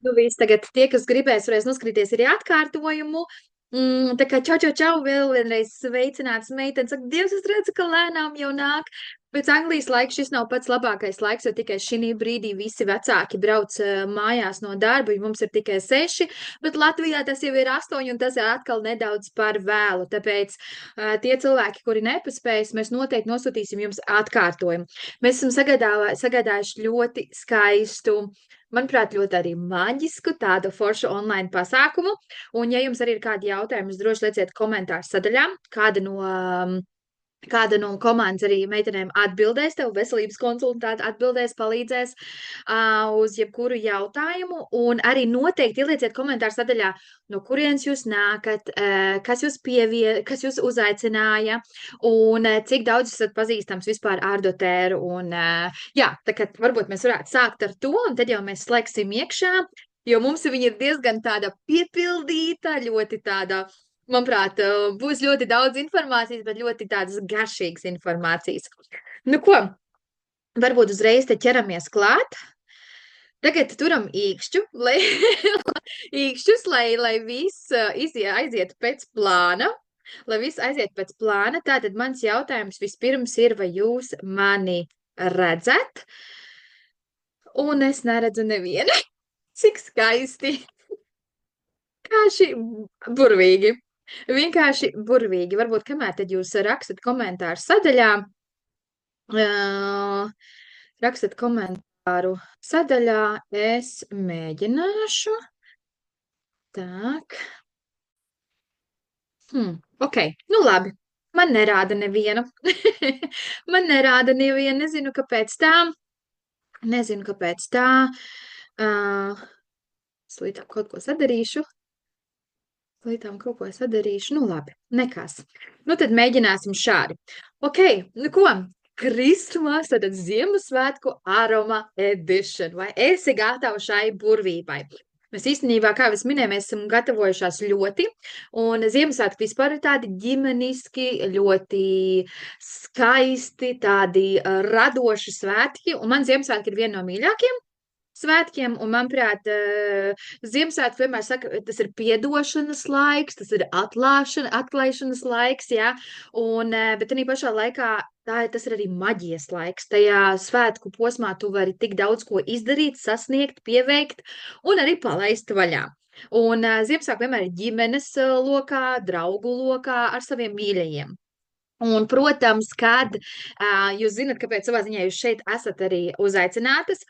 Nu, viss tagad tie, kas gribēs, varēs noskatīties arī atkārtojumu. Tā kā čau, vēl vienreiz sveicināts meitenes. Saka, Dievs, es redzu, ka lēnām jau nāk. Pēc Anglijas laika šis nav pats labākais laiks, jo tikai šī brīdī visi vecāki brauc mājās no darba, jo mums ir tikai 6, bet Latvijā tas jau ir 8, un tas ir atkal nedaudz par vēlu. Tāpēc tie cilvēki, kuri nepaspējas, mēs noteikti nosūtīsim jums atkārtojumu. Mēs esam sagādājuši ļoti skaistu, manuprāt, ļoti arī maģisku tādu foršu online pasākumu. Un, ja jums arī ir kādi jautājumi, jūs droši lieciet komentāru sadaļā. Kāda no komandas arī meitenēm atbildēs, tev veselības konsultanti atbildēs, palīdzēs uz jebkuru jautājumu. Un arī noteikti ielieciet komentāru sadaļā, no kurienes jūs nākat, kas jūs uzaicināja un cik daudz esat pazīstams vispār ar dotēru. Un, jā, tā kā varbūt mēs varētu sākt ar to, un tad jau mēs slēgsim iekšā, jo mums viņa ir diezgan tāda piepildīta, ļoti tāda. Manuprāt, būs ļoti daudz informācijas, bet ļoti tādas garšīgas informācijas. Nu ko, varbūt uzreiz te ķeramies klāt. Tagad turam īkšķus, lai viss aiziet pēc plāna. Lai viss aiziet pēc plāna, tātad mans jautājums vispirms ir, vai jūs mani redzat? Un es neredzu nevienu. Cik skaisti. Vienkārši burvīgi. Vienkārši burvīgi. Varbūt kamēr tad jūs rakstat komentāru sadaļā, rakstat komentāru sadaļā, es mēģināšu. Tak. Ok, nu labi. Man nerāda nevienu. Man nerāda nevienu. Nezinu, kāpēc tā. Slītām kaut ko sadarīšu. Nu labi, nekas. Nu tad mēģināsim šādi. Ok, nu ko? Christmas, tad Ziemassvētku aroma edition. Vai esi gatava šai burvībai? Mēs īstenībā, kā es minēju, mēs esam gatavojušās ļoti, un Ziemassvētki vispār ir tādi ģimeniski, ļoti skaisti, tādi radoši svētki, un man Ziemassvētki ir viena no mīļākajiem svētkiem, un, manuprāt, Ziemassvētki vienmēr saka, tas ir piedošanas laiks, tas ir atklāšanas laiks, jā, un, bet arī pašā laikā tas ir arī maģijas laiks. Tajā svētku posmā tu vari tik daudz ko izdarīt, sasniegt, pieveikt un arī palaist vaļā. Un Ziemassvētki vienmēr ir ģimenes lokā, draugu lokā ar saviem mīļajiem. Un, protams, kad jūs zinat, kāpēc savā ziņā jūs šeit esat arī uzaicinātas,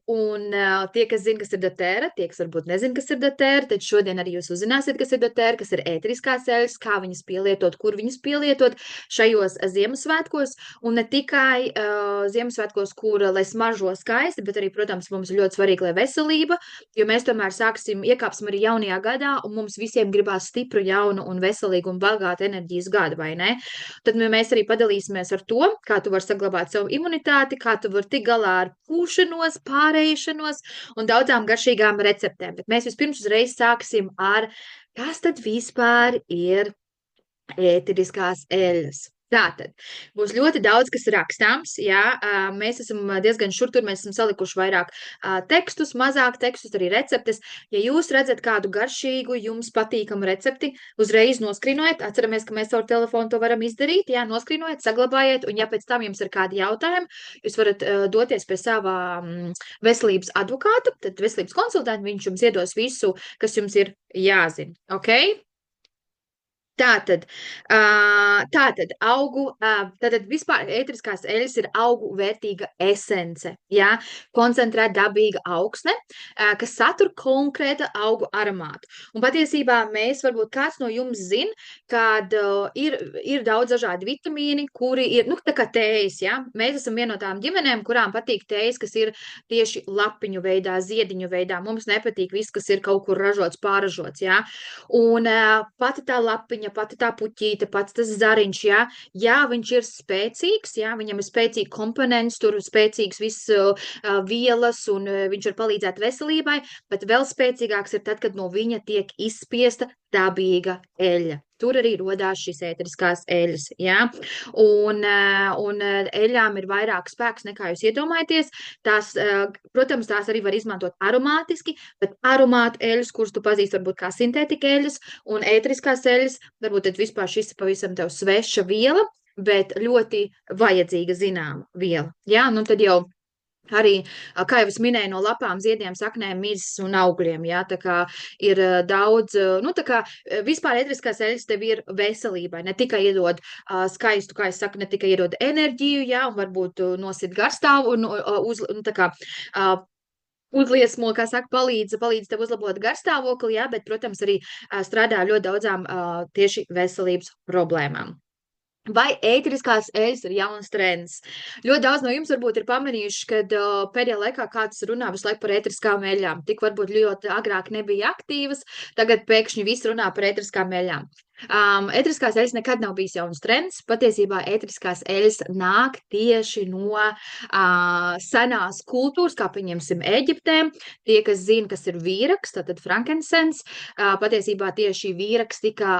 un tie, kas zina, kas ir dotēra, tie, kas varbūt nezina, kas ir dotēra, tad šodien arī jūs uzzināsiet, kas ir dotēra, kas ir ēteriskās eļļas, kā viņas pielietot, kur viņas pielietot šajos Ziemassvētkos, un ne tikai Ziemassvētkos, kur, lai smaržo skaisti, bet arī, protams, mums ir ļoti svarīgi, lai veselība, jo mēs tomēr iekāpsim arī jaunajā gadā, un mums visiem gribās stipru, jaunu un veselīgu un bagātu enerģijas gadu, vai ne? Tad mēs arī padalīsimies ar to, kā tu vari saglabāt savu imunitāti, kā tu vari tikt galā ar pūšanos, pārēšanos un daudzām garšīgām receptēm. Bet mēs vispirms uzreiz sāksim ar, kas tad vispār ir ēteriskās eļļas. Tātad, būs ļoti daudz, kas rakstāms, jā, mēs esam diezgan šur-tur, mēs esam salikuši vairāk tekstus, mazāk tekstus, arī receptes. Ja jūs redzat kādu garšīgu, jums patīkamu recepti, uzreiz noskrinojiet, atceramies, ka mēs caur telefonu to varam izdarīt, jā, noskrinojiet, saglabājiet, un ja pēc tam jums ir kādi jautājumi, jūs varat doties pie savā veselības advokāta, tad veselības konsultanti, viņš jums iedos visu, kas jums ir jāzina, ok? Tātad vispār ēteriskās eļļas ir augu vērtīga esence, jā, koncentrēta dabīga augsne, kas satur konkrēta augu aromātu. Un patiesībā varbūt kāds no jums zina, kad ir daudz dažādi vitamīni, kuri ir, tā kā tējas, jā. Mēs esam viena no tām ģimenēm, kurām patīk tējas, kas ir tieši lapiņu veidā, ziediņu veidā. Mums nepatīk viss, kas ir kaut kur ražots, pārražots, jā. Un pati tā lapiņa, pati tā puķīte, pats tas zariņš, jā, viņš ir spēcīgs, jā, viņam ir spēcīgi komponents, tur spēcīgs viss vielas, un viņš var palīdzēt veselībai, bet vēl spēcīgāks ir tad, kad no viņa tiek izspiesta dabīga eļļa. Tur arī rodās šīs ēteriskās eļļas, ja? Un eļļām ir vairāk spēks nekā jūs iedomājaties. Tās, protams, tās arī var izmantot aromātiski, bet aromātu eļļas, kuras tu pazīsti varbūt kā sintētika eļļas un ēteriskās eļļas, varbūt tad vispār šis pavisam tev sveša viela, bet ļoti vajadzīga zināma viela. Ja? Nu tad jau arī, kā jau es minēju, no lapām, ziediem, saknēm, mizas un augļiem, jā, tā kā ir daudz, nu, tā kā vispār ēteriskās eļļas tev ir veselībai, ne tikai iedod skaistu, kā es saku, ne tikai iedod enerģiju, jā, un varbūt nosit garstāvu un tā kā uzliesmo, kā saka, palīdz tev uzlabot garstāvokli, jā, bet, protams, arī strādā ļoti daudzām tieši veselības problēmām. Vai ēteriskās eļļas ir jauns trends? Ļoti daudz no jums varbūt ir pamanījuši, ka pēdējā laikā kāds runā visu laiku par ēteriskām eļļām. Tik varbūt ļoti agrāk nebija aktīvas, tagad pēkšņi visi runā par ēteriskām eļļām. Ēteriskās eļļas nekad nav bijis jauns trends. Patiesībā ēteriskās eļļas nāk tieši no senās kultūras, kā pieņemsim Eģiptē. Tie, kas zina, kas ir vīraks, tātad frankincense, patiesībā tieši vīraks tika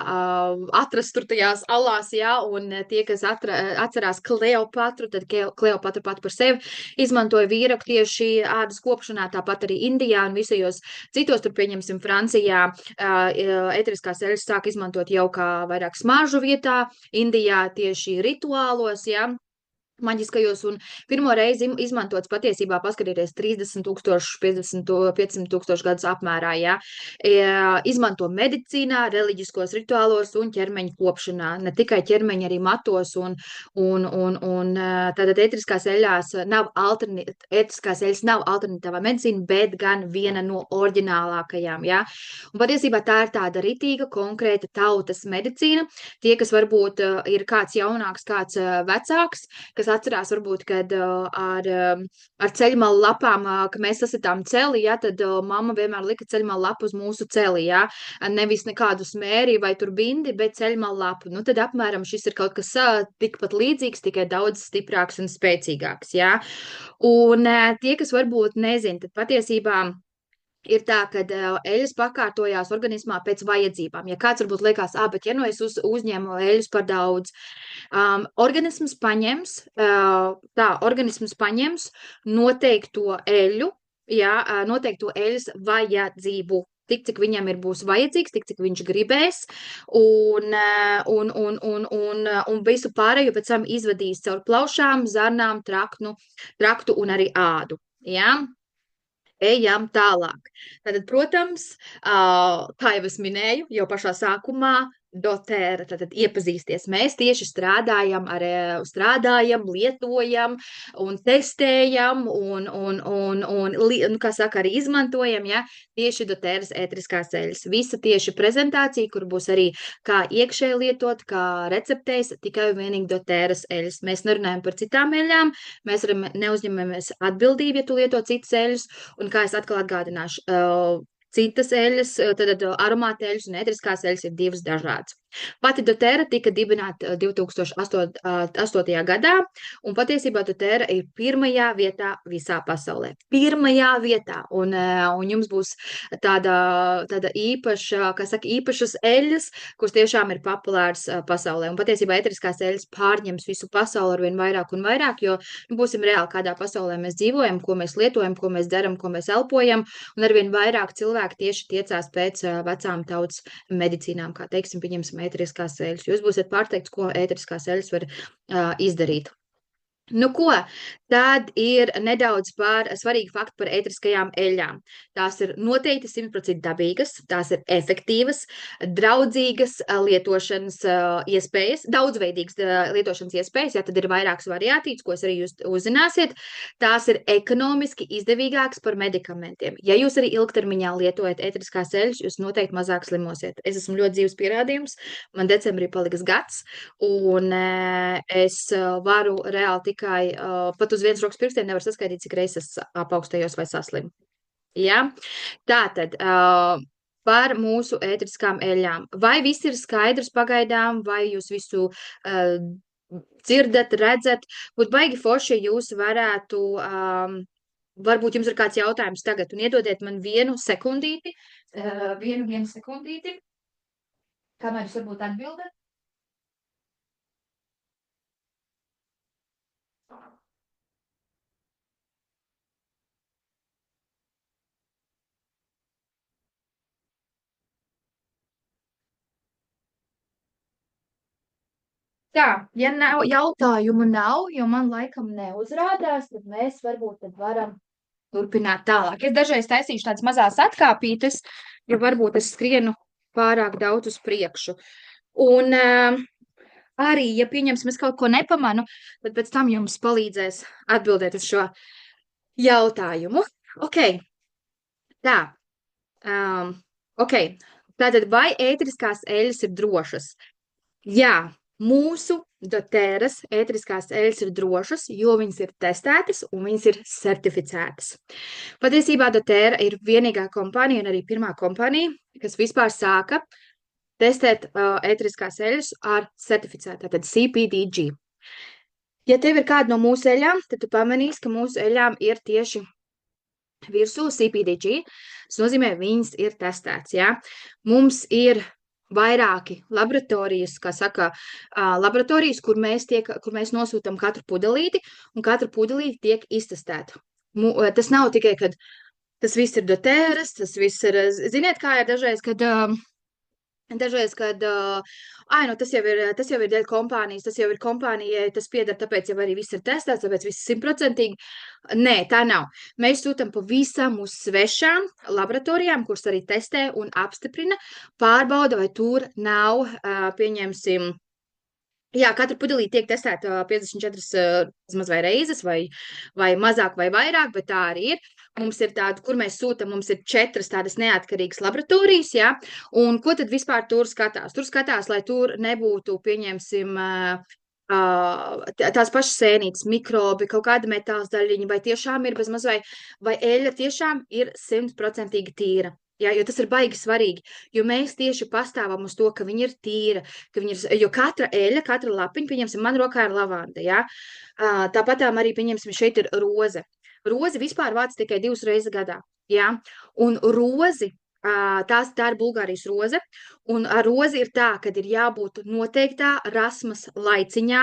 atrasts tur tajās alās, jā, un tie, kas atcerās Kleopatru, tad Kleopatra pat par sevi izmantoja vīraku tieši ādas kopšanā, tāpat arī Indijā un visajos citos, tur pieņemsim Francijā, ēteriskās eļļas sāk izmantot jau kā vairāk smaržu vietā, Indijā tieši rituālos, ja, maģiskajos, un pirmo reizi izmantots patiesībā paskatīties 30,000, 500,000 gadus apmērā, ja, izmanto medicīnā, reliģiskos rituālos un ķermeņa kopšanā, ne tikai ķermeņa, arī matos, un tātad ēteriskās eļļas nav alternatīvā medicīna, bet gan viena no oriģinālākajām, ja, un patiesībā tā ir tāda ritīga, konkrēta tautas medicīna. Tie, kas varbūt ir kāds jaunāks, kāds vecāks, kas atcerās varbūt, kad ar ceļmalu lapām, ka mēs sasitām celi, ja, tad mamma vienmēr lika ceļmalu lapu uz mūsu celi, ja, nevis nekādu smēri vai tur bindi, bet ceļmalu lapu. Nu, tad apmēram šis ir kaut kas tikpat līdzīgs, tikai daudz stiprāks un spēcīgāks, ja. Un tie, kas varbūt nezin, tad patiesībā ir tā, ka eļļas pakārtojās organismā pēc vajadzībām. Ja kāds varbūt liekas, bet ja nu es uzņēmu eļļas par daudz, organisms paņems noteikto eļļu, ja, noteikto eļļas vajadzību, tik, cik viņam būs vajadzīgs, tik, cik viņš gribēs, un visu pārējo pēc tam izvadīs caur plaušām, zarnām, traktu un arī ādu. Ja? Ejam tālāk. Tātad, protams, kā jau es minēju, jau pašā sākumā, doTERRA, tātad iepazīsties. Mēs tieši strādājam, lietojam un testējam kā saka, arī izmantojam, ja, tieši doTERRAs ēteriskās eļļas. Visa tieši prezentācija, kur būs arī kā iekšēji lietot, kā receptēs, tikai un vienīgi doTERRAs eļļas. Mēs nerunājam par citām eļļām, mēs neuzņemamies atbildību, ja tu lieto citas eļļas, un kā es atkal atgādināšu, citas eļļas, tad aromāta eļļas un ēteriskās eļļas ir divas dažādas. Pati doTERRA tika dibināta 2008. gadā, un patiesībā doTERRA ir pirmajā vietā visā pasaulē. Pirmajā vietā, un jums būs tāda īpaša, kā saka, īpašas eļļas, kuras tiešām ir populāras pasaulē, un patiesībā ēteriskās eļļas pārņems visu pasauli arvien vairāk un vairāk, jo būsim reāli, kādā pasaulē mēs dzīvojam, ko mēs lietojam, ko mēs daram, ko mēs elpojam, un arvien vairāk cilvēki tieši tiecās pēc vecām tautas medicīnām, kā teiksim, pieņemsim ēteriskās eļļas. Jūs būsiet pārsteigts, ko ēteriskās eļļas var izdarīt. Nu ko, tad ir nedaudz par svarīgu faktu par ēteriskajām eļļām. Tās ir noteikti 100% dabīgas, tās ir efektīvas, draudzīgas lietošanas iespējas, daudzveidīgas lietošanas iespējas, ja tad ir vairākas variācijas, ko arī jūs uzzināsiet. Tās ir ekonomiski izdevīgākas par medikamentiem. Ja jūs arī ilgtermiņā lietojat ēteriskās eļļas, jūs noteikti mazāk slimosiet. Es esmu ļoti dzīves pierādījums, man decembrī paliks gads, un es varu reāli tikai pat uz vienas rokas pirkstiem nevar saskaitīt, cik reizes apaugstējos vai saslimu. Ja? Tātad, par mūsu ēteriskām eļļām. Vai viss ir skaidrs pagaidām, vai jūs visu dzirdat, redzat? Būtu baigi forši, ja jūs varētu, varbūt jums ir kāds jautājums tagad, un iedodiet man vienu sekundīti. Kamēr jūs varbūt atbildat? Tā, ja nav jautājumu nav, jo man laikam neuzrādās, tad mēs varbūt tad varam turpināt tālāk. Es dažreiz taisīšu tādas mazās atkāpītes, jo varbūt es skrienu pārāk daudz uz priekšu. Un arī, ja pieņemsim, es kaut ko nepamanu, tad pēc tam jums palīdzēs atbildēt uz šo jautājumu. Ok, tā. Ok, tātad vai ēteriskās eļļas ir drošas? Jā, mūsu doTERRAs ēteriskās eļļas ir drošas, jo viņas ir testētas un viņas ir certificētas. Patiesībā doTERRA ir vienīgā kompānija un arī pirmā kompānija, kas vispār sāka testēt ēteriskās eļļas ar certificētu, tātad CPDG. Ja tev ir kāda no mūsu eļļām, tad tu pamanīsi, ka mūsu eļļām ir tieši virsū CPDG. Tas nozīmē, viņas ir testētas, jā. Mums ir vairāki laboratorijas, kā saka, laboratorijas, kur mēs nosūtam katru pudelīti, un katru pudelīti tiek iztestēta. Tas nav tikai, kad tas viss ir doTERRAs, tas viss ir, ziniet, kā ir dažreiz, kad tas jau ir dēļ kompānijas, tas jau ir kompānijai, tas pieder, tāpēc jau arī viss ir testēts, tāpēc viss 100%. Nē, tā nav. Mēs sūtam pavisam uz svešām laboratorijām, kuras arī testē un apstiprina, pārbauda, vai tur nav, pieņemsim, jā, katra pudelī tiek testēta 54 maz vai reizes, vai mazāk vai vairāk, bet tā arī ir. Mums ir tāda, kur mēs sūtam, mums ir 4 tādas neatkarīgas laboratorijas, jā, un ko tad vispār tur skatās? Tur skatās, lai tur nebūtu, pieņemsim, tās pašas sēnītes, mikrobi, kaut kāda metāls daļiņa, vai tiešām ir bez maz vai eļļa tiešām ir 100% tīra. Jā, jo tas ir baigi svarīgi, jo mēs tieši pastāvam uz to, ka viņa ir tīra, jo katra eļļa, katra lapiņa, pieņemsim, man rokā ir lavanda, jā. Tāpatām arī, pieņemsim, šeit ir roze. Rozi vispār vāc tikai 2 reizes gadā, jā. Un rozi, tā ir Bulgārijas roze, un ar rozi ir tā, kad ir jābūt noteiktā rasmas laiciņā,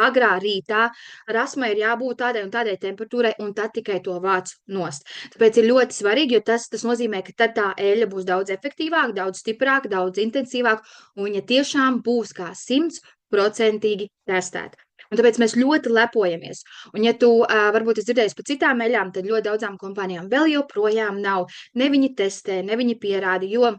agrā rītā, rasmai ir jābūt tādai un tādai temperatūrai, un tad tikai to vāc nost. Tāpēc ir ļoti svarīgi, jo tas nozīmē, ka tad tā eļļa būs daudz efektīvāka, daudz stiprāka, daudz intensīvāka, un viņa tiešām būs kā 100% testēta. Un tāpēc mēs ļoti lepojamies. Un ja tu varbūt esi dzirdējis par citām eļļām, tad ļoti daudzām kompānijām vēl joprojām nav. Ne viņi testē, ne viņi pierāda, jo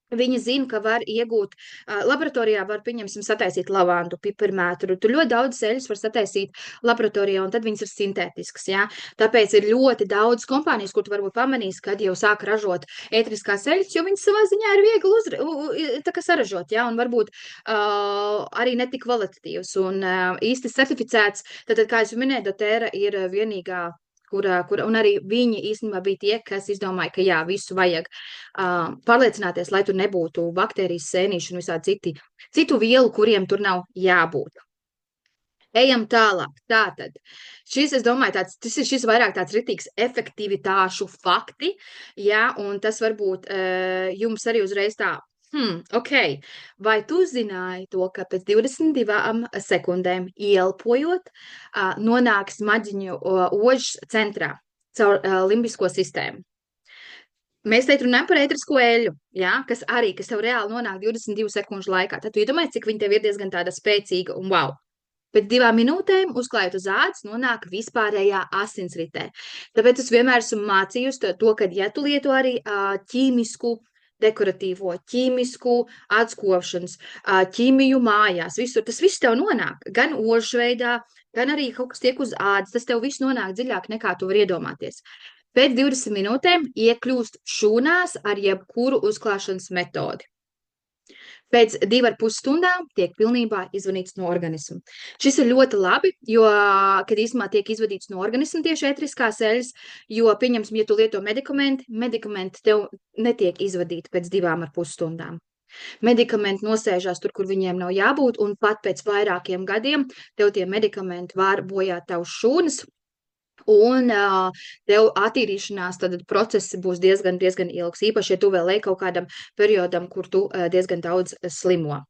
viņi zina, ka var iegūt, laboratorijā var, pieņemsim, sataisīt lavandu, piparmētru. Tur ļoti daudz eļļas var sataisīt laboratorijā, un tad viņas ir sintētiskas, jā. Tāpēc ir ļoti daudz kompānijas, kur tu varbūt pamanīs, kad jau sāk ražot ēteriskās eļļas, jo viņas savā ziņā ir viegli tā kā saražot, jā, un varbūt arī netik kvalitatīvs un īsti certificēts. Tātad, kā es minēju, doTERRA ir vienīgā, un arī viņi īstenībā bija tie, kas izdomāja, ka jā, visu vajag pārliecināties, lai tur nebūtu baktērijas, sēnīši un visādi citu vielu, kuriem tur nav jābūt. Ejam tālāk. Tātad, es domāju, šis vairāk tāds ritīgs efektivitāšu fakti, jā, un tas varbūt jums arī uzreiz tā, ok, vai tu zināji to, ka pēc 22 sekundēm ielpojot nonāk smadziņu ožas centrā caur limbisko sistēmu? Mēs teikt runājam par ēterisko eļļu, jā, kas tev reāli nonāk 22 sekundžu laikā. Tad tu iedomājies, cik viņa tev ir diezgan tāda spēcīga un wow. Pēc 2 minūtēm, uzklājot uz ādas, nonāk vispārējā asinsritē. Tāpēc es vienmēr esmu mācījusi to, ka, ja tu lieto arī ķīmisku, dekoratīvo, ķīmisku atskopšanas, ķīmiju mājās, visur, tas viss tev nonāk, gan ožu veidā, gan arī kaut kas tiek uz ādas, tas tev viss nonāk dziļāk nekā tu vari iedomāties. Pēc 20 minūtēm iekļūst šūnās ar jebkuru uzklāšanas metodi. Pēc 2,5 stundām tiek pilnībā izvadīts no organisma. Šis ir ļoti labi, jo, kad īstenībā tiek izvadīts no organisma tieši ēteriskās eļļas, jo, pieņemsim, ja tu lieto medikamenti tev netiek izvadīti pēc 2,5 stundām. Medikamenti nosēžās tur, kur viņiem nav jābūt, un pat pēc vairākiem gadiem tev tie medikamenti var bojāt tavas šūnas, Un tev attīrīšanās tad process būs diezgan ilgs, īpaši, ja tu vēl ej kaut kādam periodam, kur tu diezgan daudz slimo.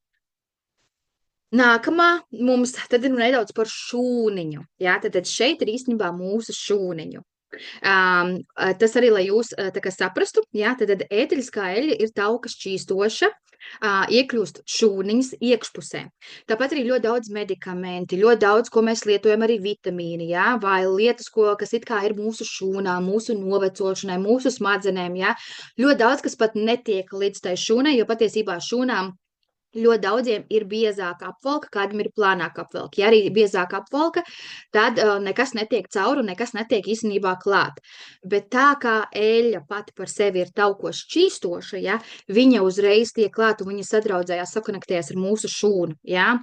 Nākamā mums tad ir nedaudz par šūniņu. Jā, tad šeit ir īstenībā mūsu šūniņu. Tas arī, lai jūs tā kā saprastu, jā, tad ēteļskā eļļa ir tauka šķīstoša, iekļūst šūniņas iekšpusē. Tāpat arī ļoti daudz medikamenti, ļoti daudz, ko mēs lietojam, arī vitamīni, jā, vai lietas, kas it kā ir mūsu šūnām, mūsu novecošanai, mūsu smadzenēm, jā. Ļoti daudz, kas pat netiek līdz tai šūnai, jo patiesībā šūnām ļoti daudziem ir biezāka apvalka, kādam ir plānāka apvalka. Ja arī ir biezāka apvalka, tad nekas netiek cauri un nekas netiek īstenībā klāt. Bet tā kā eļļa pati par sevi ir taukoši šķīstoša, ja, viņa uzreiz tiek klāt un viņa sadraudzējās, sakonektējās ar mūsu šūnu. Ja.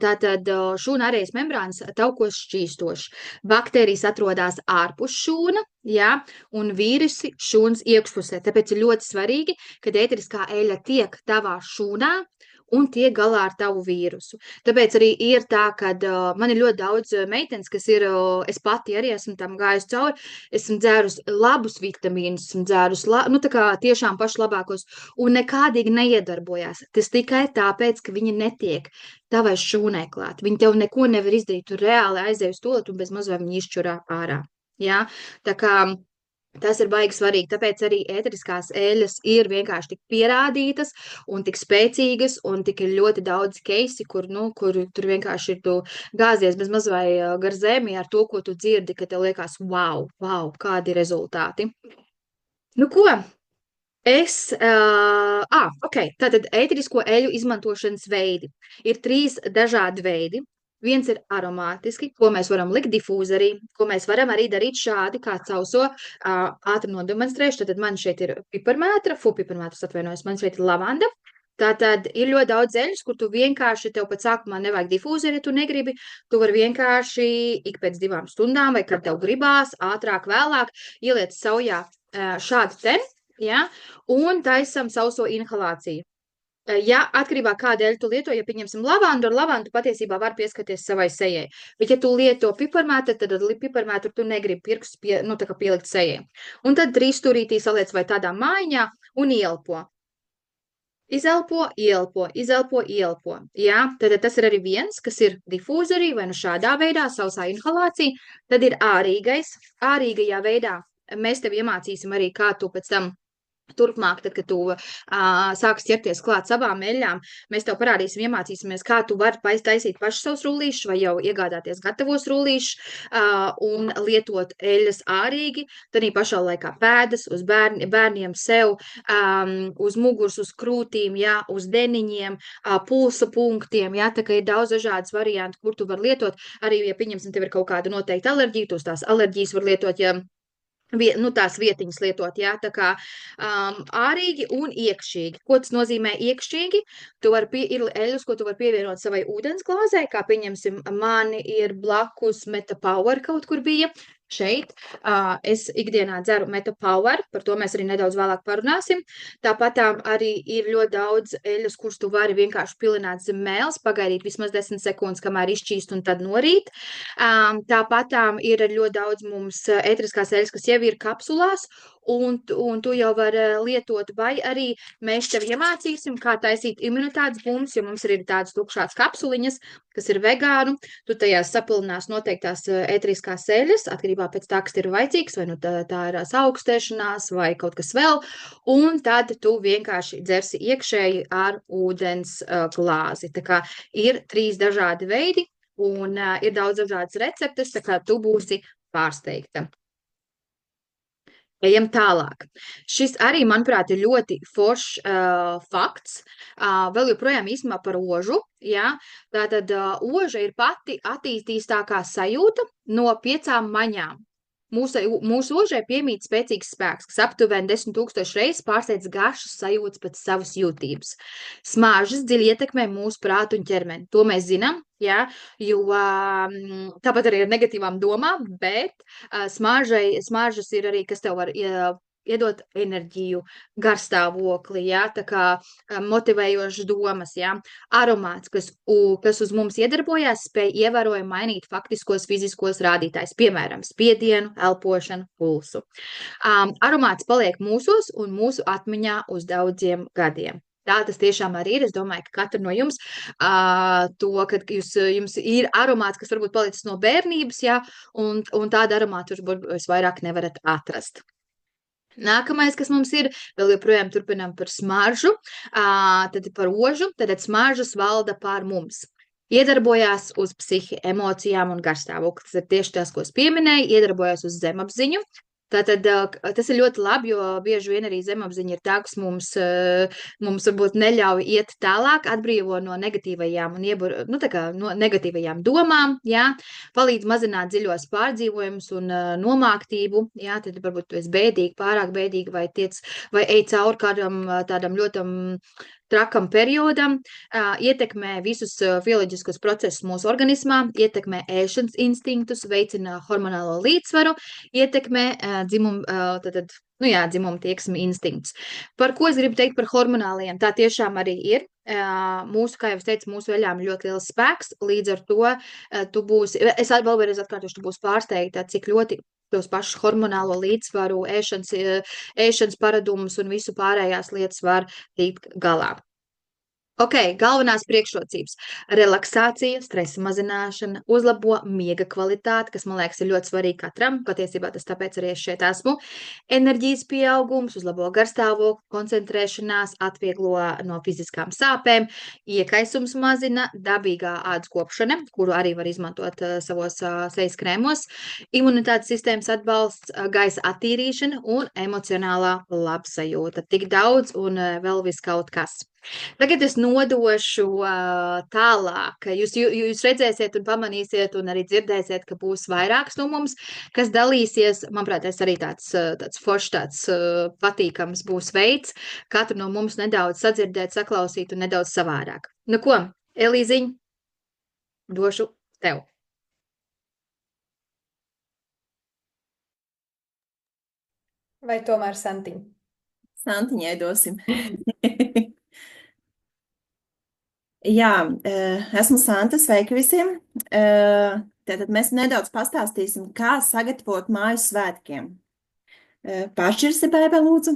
Tātad šūna ārējas membrānas taukoši šķīstoši. Baktērijas atrodas ārpus šūna, ja, un vīrusi šūnas iekšpusē. Tāpēc ir ļoti svarīgi, kad ēteriskā eļļa tiek tavā šūnā un tiek galā ar tavu vīrusu. Tāpēc arī ir tā, ka man ir ļoti daudz meitenes, kas ir, es pati arī esmu tam gājusi cauri, esmu dzērus labus vitamīnus, esmu dzērus, nu tā kā tiešām pašlabākos, un nekādīgi neiedarbojās. Tas tikai tāpēc, ka viņi netiek tavai šūnai klāt. Viņi tev neko nevar izdarīt, tu reāli aizēji uz toaletu un bez mazvai viņi izšķurā ārā. Ja? Tā kā tas ir baigi svarīgi, tāpēc arī ēteriskās eļļas ir vienkārši tik pierādītas un tik spēcīgas un tik ir ļoti daudz keisi, kur tur vienkārši ir tu gāzies bez maz vai gar zemi ar to, ko tu dzirdi, ka tev liekas, wow, kādi rezultāti. Nu ko? Ok, tātad ēterisko eļļu izmantošanas veidi. Ir 3 dažādi veidi. Viens ir aromātiski, ko mēs varam likt difūzerī, ko mēs varam arī darīt šādi, kā sauso, ātri nodemonstrēšu. Tad man šeit ir piparmētras atvainojos, man šeit ir lavanda. Tātad ir ļoti daudz eļļas, kur tu vienkārši, tev pat sākumā nevajag difūzeri, ja tu negribi, tu vari vienkārši ik pēc 2 stundām, vai kad tev gribās, ātrāk, vēlāk, ieliet saujā šādu te, ja, un taisam sauso inhalāciju. Ja atkarībā kāda eļļa tu lieto, ja pieņemsim lavandu, ar lavandu patiesībā var pieskarties savai sejai. Bet ja tu lieto piparmētru, tad ar piparmētru tu negribi pirkstus pielikt sejai. Un tad 3 stūrītī saliec vai tādā mājiņā un ielpo. Izelpo, ielpo, izelpo, ielpo. Jā, tad tas ir arī viens, kas ir difūzorī vai nu šādā veidā, sausā inhalācija. Tad ir ārīgais. Ārīgajā veidā mēs tev iemācīsim arī, kā tu pēc tam turpmāk, tad, kad tu sāks ķerties klāt savām eļļām, mēs tev parādīsim, iemācīsimies, kā tu vari taisīt paši savus rullīšus vai jau iegādāties gatavos rullīšus un lietot eļļas ārīgi, tad pašā laikā pēdas uz bērniem sev, uz muguras, uz krūtīm, jā, uz deniņiem, pulsa punktiem, jā, tā kā ir daudz dažādas varianti, kur tu var lietot, arī, ja pieņemsim, tev ir kaut kāda noteikta alerģija, tu uz tās alerģijas var lietot, ja tās vietiņas lietot, jā, tā kā ārīgi un iekšīgi. Ko tas nozīmē iekšīgi? Ir eļļas, ko tu var pievienot savai ūdens glāzē, kā pieņemsim, mani ir blakus Meta Power kaut kur bija. Šeit es ikdienā dzeru Meta Power, par to mēs arī nedaudz vēlāk parunāsim. Tāpatām arī ir ļoti daudz eļļas, kuras tu vari vienkārši pilināt zem mēles, pagaidīt vismaz 10 sekundes, kamēr izšķīst un tad norīt. Tāpatām ir ļoti daudz mums ēteriskās eļļas, kas jau ir kapsulās, un tu jau vari lietot, vai arī mēs tev iemācīsim, kā taisīt imunitātes bumbas, jo mums ir tādas tukšās kapsuliņas, kas ir vegānu, tu tajās sapilinās noteiktās ēteriskās eļļas, atkarībā pēc tā, kas ir vajadzīgs, vai nu tā ir saaugstēšanās, vai kaut kas vēl, un tad tu vienkārši dzersi iekšēji ar ūdens glāzi. Tā kā ir 3 dažādi veidi, un ir daudz dažādas receptes, tā kā tu būsi pārsteigta. Ejam tālāk. Šis arī, manuprāt, ir ļoti foršs fakts. Vēl joprojām īstenībā par ožu. Ja? Tātad oža ir pati attīstītākā sajūta no 5 maņām. Mūsu ožai piemīt spēcīgs spēks, kas aptuveni 10 000 reizes pārsteidz garšas sajūtas pēc savas jūtības. Smāžas dziļi ietekmē mūsu prātu un ķermeni. To mēs zinām, ja? Jo tāpat arī ar negatīvām domām, bet smāžas ir arī, kas tev var iedot enerģiju, garstāvokli, jā, tā kā motivējošas domas, jā. Aromāts, kas uz mums iedarbojās, spēj ievērojami mainīt faktiskos fiziskos rādītājus, piemēram, spiedienu, elpošanu, pulsu. Aromāts paliek mūsos un mūsu atmiņā uz daudziem gadiem. Tā tas tiešām arī ir. Es domāju, ka katra no jums kad jums ir aromāts, kas varbūt palicis no bērnības, jā, un tāda aromāta varbūt jūs vairāk nevarat atrast. Nākamais, kas mums ir, vēl joprojām turpinām par smaržu, tad par ožu, tad smaržas valda pār mums. Iedarbojās uz psihi, emocijām un garstāvokli. Tas ir tieši tas, ko es pieminēju, iedarbojās uz zemapziņu. Tātad tas ir ļoti labi, jo bieži vien arī zemapziņa ir tā, kas mums varbūt neļauj iet tālāk, atbrīvo no negatīvajām no negatīvajām domām, jā, palīdz mazināt dziļos pārdzīvojumus un nomāktību, jā, tad varbūt tu esi bēdīgi, pārāk bēdīgi vai ej cauri kādam tādam ļoti trakam periodam, ietekmē visus fizioloģiskos procesus mūsu organismā, ietekmē ēšanas instinktus, veicina hormonālo līdzsvaru, ietekmē dzimumu tieksmi instinkts. Par ko es gribu teikt par hormonālajiem? Tā tiešām arī ir. Kā jau es teicu, mūsu veļām ir ļoti liels spēks, līdz ar to es vēl vēlreiz atkārtošu, tu būsi pārsteigta, cik ļoti tos pašus hormonālo līdzsvaru, ēšanas paradumus un visu pārējās lietas var tikt galā. Ok, galvenās priekšrocības. Relaksācija, stresa mazināšana, uzlabo miega kvalitāti, kas, man liekas, ir ļoti svarīgi katram. Patiesībā tas tāpēc arī es šeit esmu. Enerģijas pieaugums, uzlabo garstāvokli, koncentrēšanās, atvieglo no fiziskām sāpēm, iekaisums mazina, dabīgā ādas kopšana, kuru arī var izmantot savos sejas krēmos, imunitātes sistēmas atbalsts, gaisa attīrīšana un emocionālā labsajūta. Tik daudz un vēl vis kaut kas. Tagad es nodošu tālāk. Jūs redzēsiet un pamanīsiet un arī dzirdēsiet, ka būs vairāks no mums, kas dalīsies. Manuprāt, tas arī tāds foršs, tāds patīkams būs veids, katru no mums nedaudz sadzirdēt, saklausīt un nedaudz savādāk. Nu ko, Elīziņ, došu tev. Vai tomēr Santiņ? Santiņai dosim. Jā, esmu Santa, sveiki visiem. Tātad mēs nedaudz pastāstīsim, kā sagatavot māju svētkiem. Pašķirsi, Bēbe, lūdzu.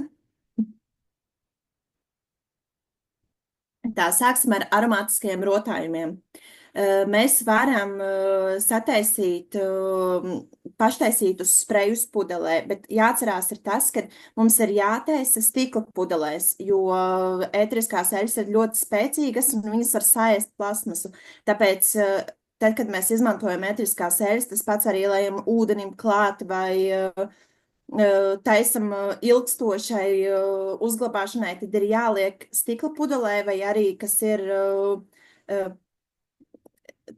Tā, sāksim ar aromātiskajiem rotājumiem. Mēs varam sataisīt paštaisītus sprejus pudelē, bet jāatcerās ir tas, ka mums ir jātaisa stikla pudelēs, jo ēteriskās eļas ir ļoti spēcīgas un viņas var saēst plasmasu. Tāpēc, tad, kad mēs izmantojam ēteriskās eļas, tas pats arī ielējam ūdenim klāt vai taisam ilgstošai uzglabāšanai, tad ir jāliek stikla pudelē vai arī, kas ir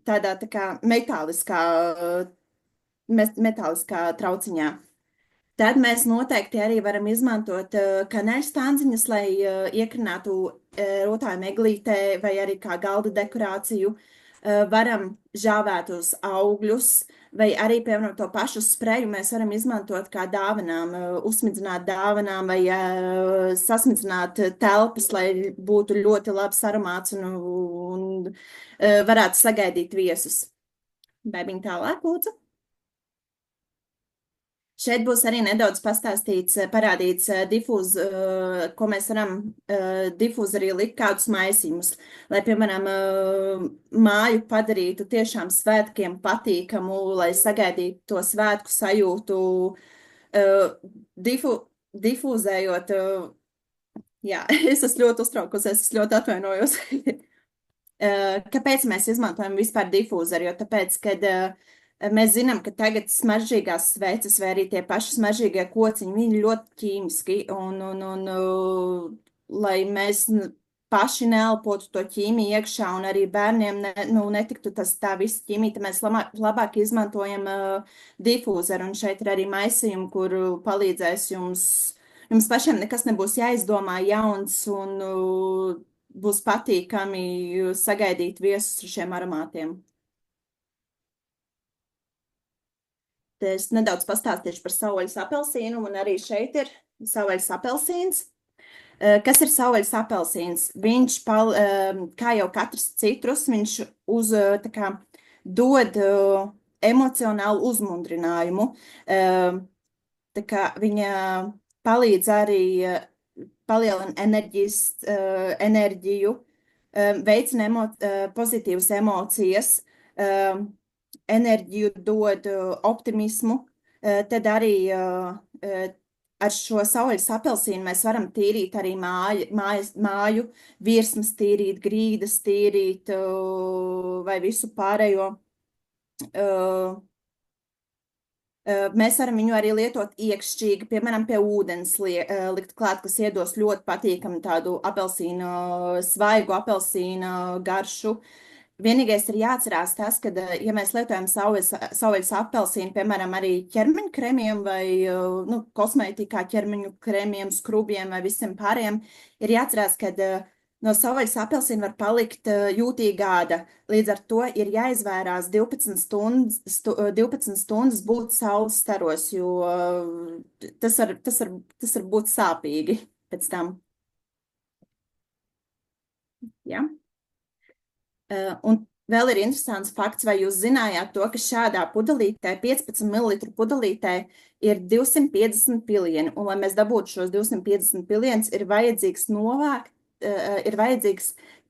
tādā tā kā metāliskā trauciņā. Tad mēs noteikti arī varam izmantot kanēļstānziņas, lai iekrinātu rotājumu eglītē vai arī kā galda dekorāciju. Varam žāvētos augļus, vai arī, piemēram, to pašu spreju mēs varam izmantot kā dāvanām, uzsmidzināt dāvanām vai sasmidzināt telpas, lai būtu ļoti labs aromāts un varētu sagaidīt viesus. Bēbiņ tālāk, lūdzu. Šeit būs arī nedaudz parādīts difūz, ko mēs varam difūzerī likt kādus maisiņus, lai, piemēram, māju padarītu tiešām svētkiem patīkamu, lai sagaidītu to svētku sajūtu, difūzējot. Jā, es esmu ļoti uztraukusies, es ļoti atvainojos. Kāpēc mēs izmantojam vispār difūzeru? Jo tāpēc, kad mēs zinām, ka tagad smaržīgās sveces vai arī tie paši smaržīgie kociņi, viņi ļoti ķīmiski, un lai mēs paši neelpotu to ķīmiju iekšā un arī bērniem netiktu tā visa ķīmija, tad mēs labāk izmantojam difūzeru, un šeit ir arī maisījumi, kur palīdzēs jums pašiem nekas nebūs jāizdomā jauns un būs patīkami sagaidīt viesus ar šiem aromātiem. Es nedaudz pastāstīšu par saules apelsīnu, un arī šeit ir savvaļas apelsīns. Kas ir savvaļas apelsīns? Viņš, kā jau katrs citrus, viņš tā kā dod emocionālu uzmundrinājumu. Tā kā viņa palīdz arī palielina enerģiju, veicina pozitīvas emocijas, enerģiju dod optimismu. Tad arī ar šo savvaļas apelsīnu mēs varam tīrīt arī māju virsmas, tīrīt grīdas, tīrīt vai visu pārējo. Mēs varam viņu arī lietot iekšķīgi, piemēram, pie ūdens likt klāt, kas iedos ļoti patīkamu tādu svaigu apelsīna garšu. Vienīgais ir jāatcerās tas, ka, ja mēs lietojam savvaļas apelsīnu, piemēram, arī ķermeņa kremiem vai kosmētikā ķermeņu kremiem, skrubiem vai visiem pārējiem, ir jāatcerās, ka no savvaļas apelsīna var palikt jūtīga āda. Līdz ar to ir jāizvērās 12 stundas būt saules staros, jo tas var būt sāpīgi pēc tam. Ja? Un vēl ir interesants fakts, vai jūs zinājāt to, ka šādā pudelītē, 15 ml pudelītē, ir 250 pilieni, un lai mēs dabūtu šos 250 pilienus, ir vajadzīgs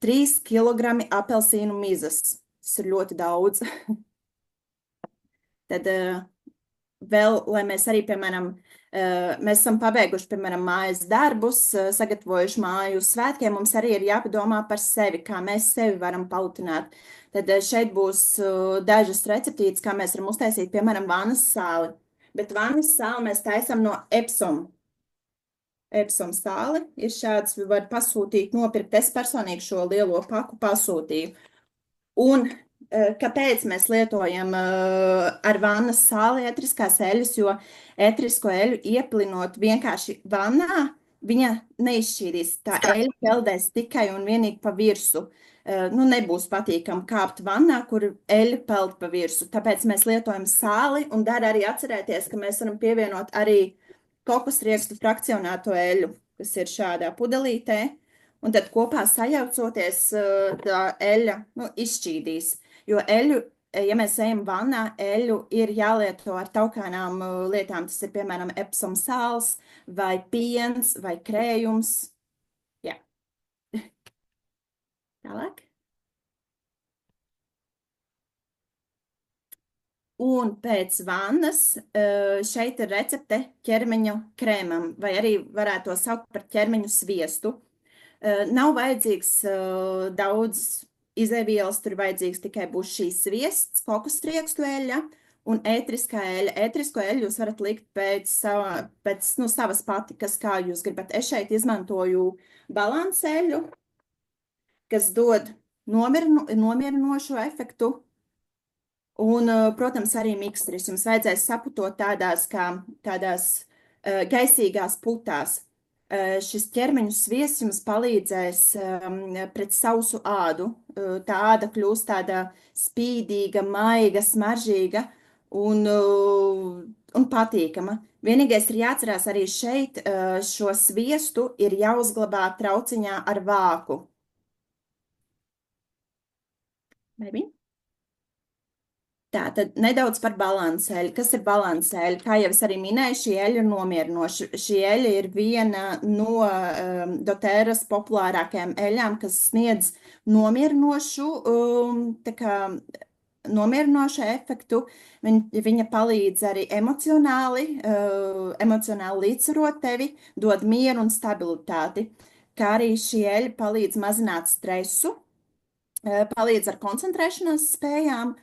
3 kg apelsīnu mizas. Tas ir ļoti daudz. Tad vēl, lai mēs arī, piemēram, mēs esam pabeiguši, piemēram, mājas darbus, sagatavojuši māju svētkiem, mums arī ir jāpadomā par sevi, kā mēs sevi varam palutināt. Tad šeit būs dažas receptītes, kā mēs varam uztaisīt, piemēram, vannas sāli. Bet vannas sāli mēs taisam no Epsom. Epsom sāli ir šāds, var pasūtīt, nopirkt. Es personīgi šo lielo paku pasūtīju. Un kāpēc mēs lietojam ar vannas sāli ētriskās eļļas, jo ētrisko eļļu ieplinot vienkārši vannā, viņa neizšķīdīs. Tā eļļa peldēs tikai un vienīgi pa virsu. Nebūs patīkam kāpt vannā, kur eļļa peld pa virsu. Tāpēc mēs lietojam sāli un dara arī atcerēties, ka mēs varam pievienot arī kokosriekstu frakcionēto eļļu, kas ir šādā pudelītē. Un tad kopā sajaucoties, tā eļļa izšķīdīs. Jo eļļu, ja mēs ejam vannā, eļļu ir jālieto ar taukānām lietām. Tas ir, piemēram, Epsom sāls vai piens vai krējums. Jā. Tālāk. Un pēc vannas šeit ir recepte ķermeņa krēmam, vai arī varētu to saukt par ķermeņu sviestu. Nav vajadzīgs daudz izēvielas, tur vajadzīgs tikai būs šīs sviests, kokosriekstu eļļa un ētriskā eļļa. Ētrisko eļļu jūs varat likt pēc savas patikas, kā jūs gribat. Es šeit izmantoju balansu eļļu, kas dod nomierinošo efektu. Un, protams, arī mikstris. Jums vajadzēs saputot tādās gaisīgās putās. Šis ķermeņu sviests jums palīdzēs pret sausu ādu. Tā āda kļūst tāda spīdīga, maiga, smaržīga un patīkama. Vienīgais ir jāatcerās arī šeit šo sviestu ir jāuzglabā trauciņā ar vāku. Baby? Tā, tad nedaudz par balansu eļļu. Kas ir balansu eļļa? Kā jau es arī minēju, šī eļļa ir nomierinoša. Šī eļļa ir viena no doTERRAs populārākajām eļļām, kas sniedz nomierinošu efektu. Viņa palīdz arī emocionāli līdzsvarot tevi, dod mieru un stabilitāti. Kā arī šī eļļa palīdz mazināt stresu, palīdz ar koncentrēšanās spējām,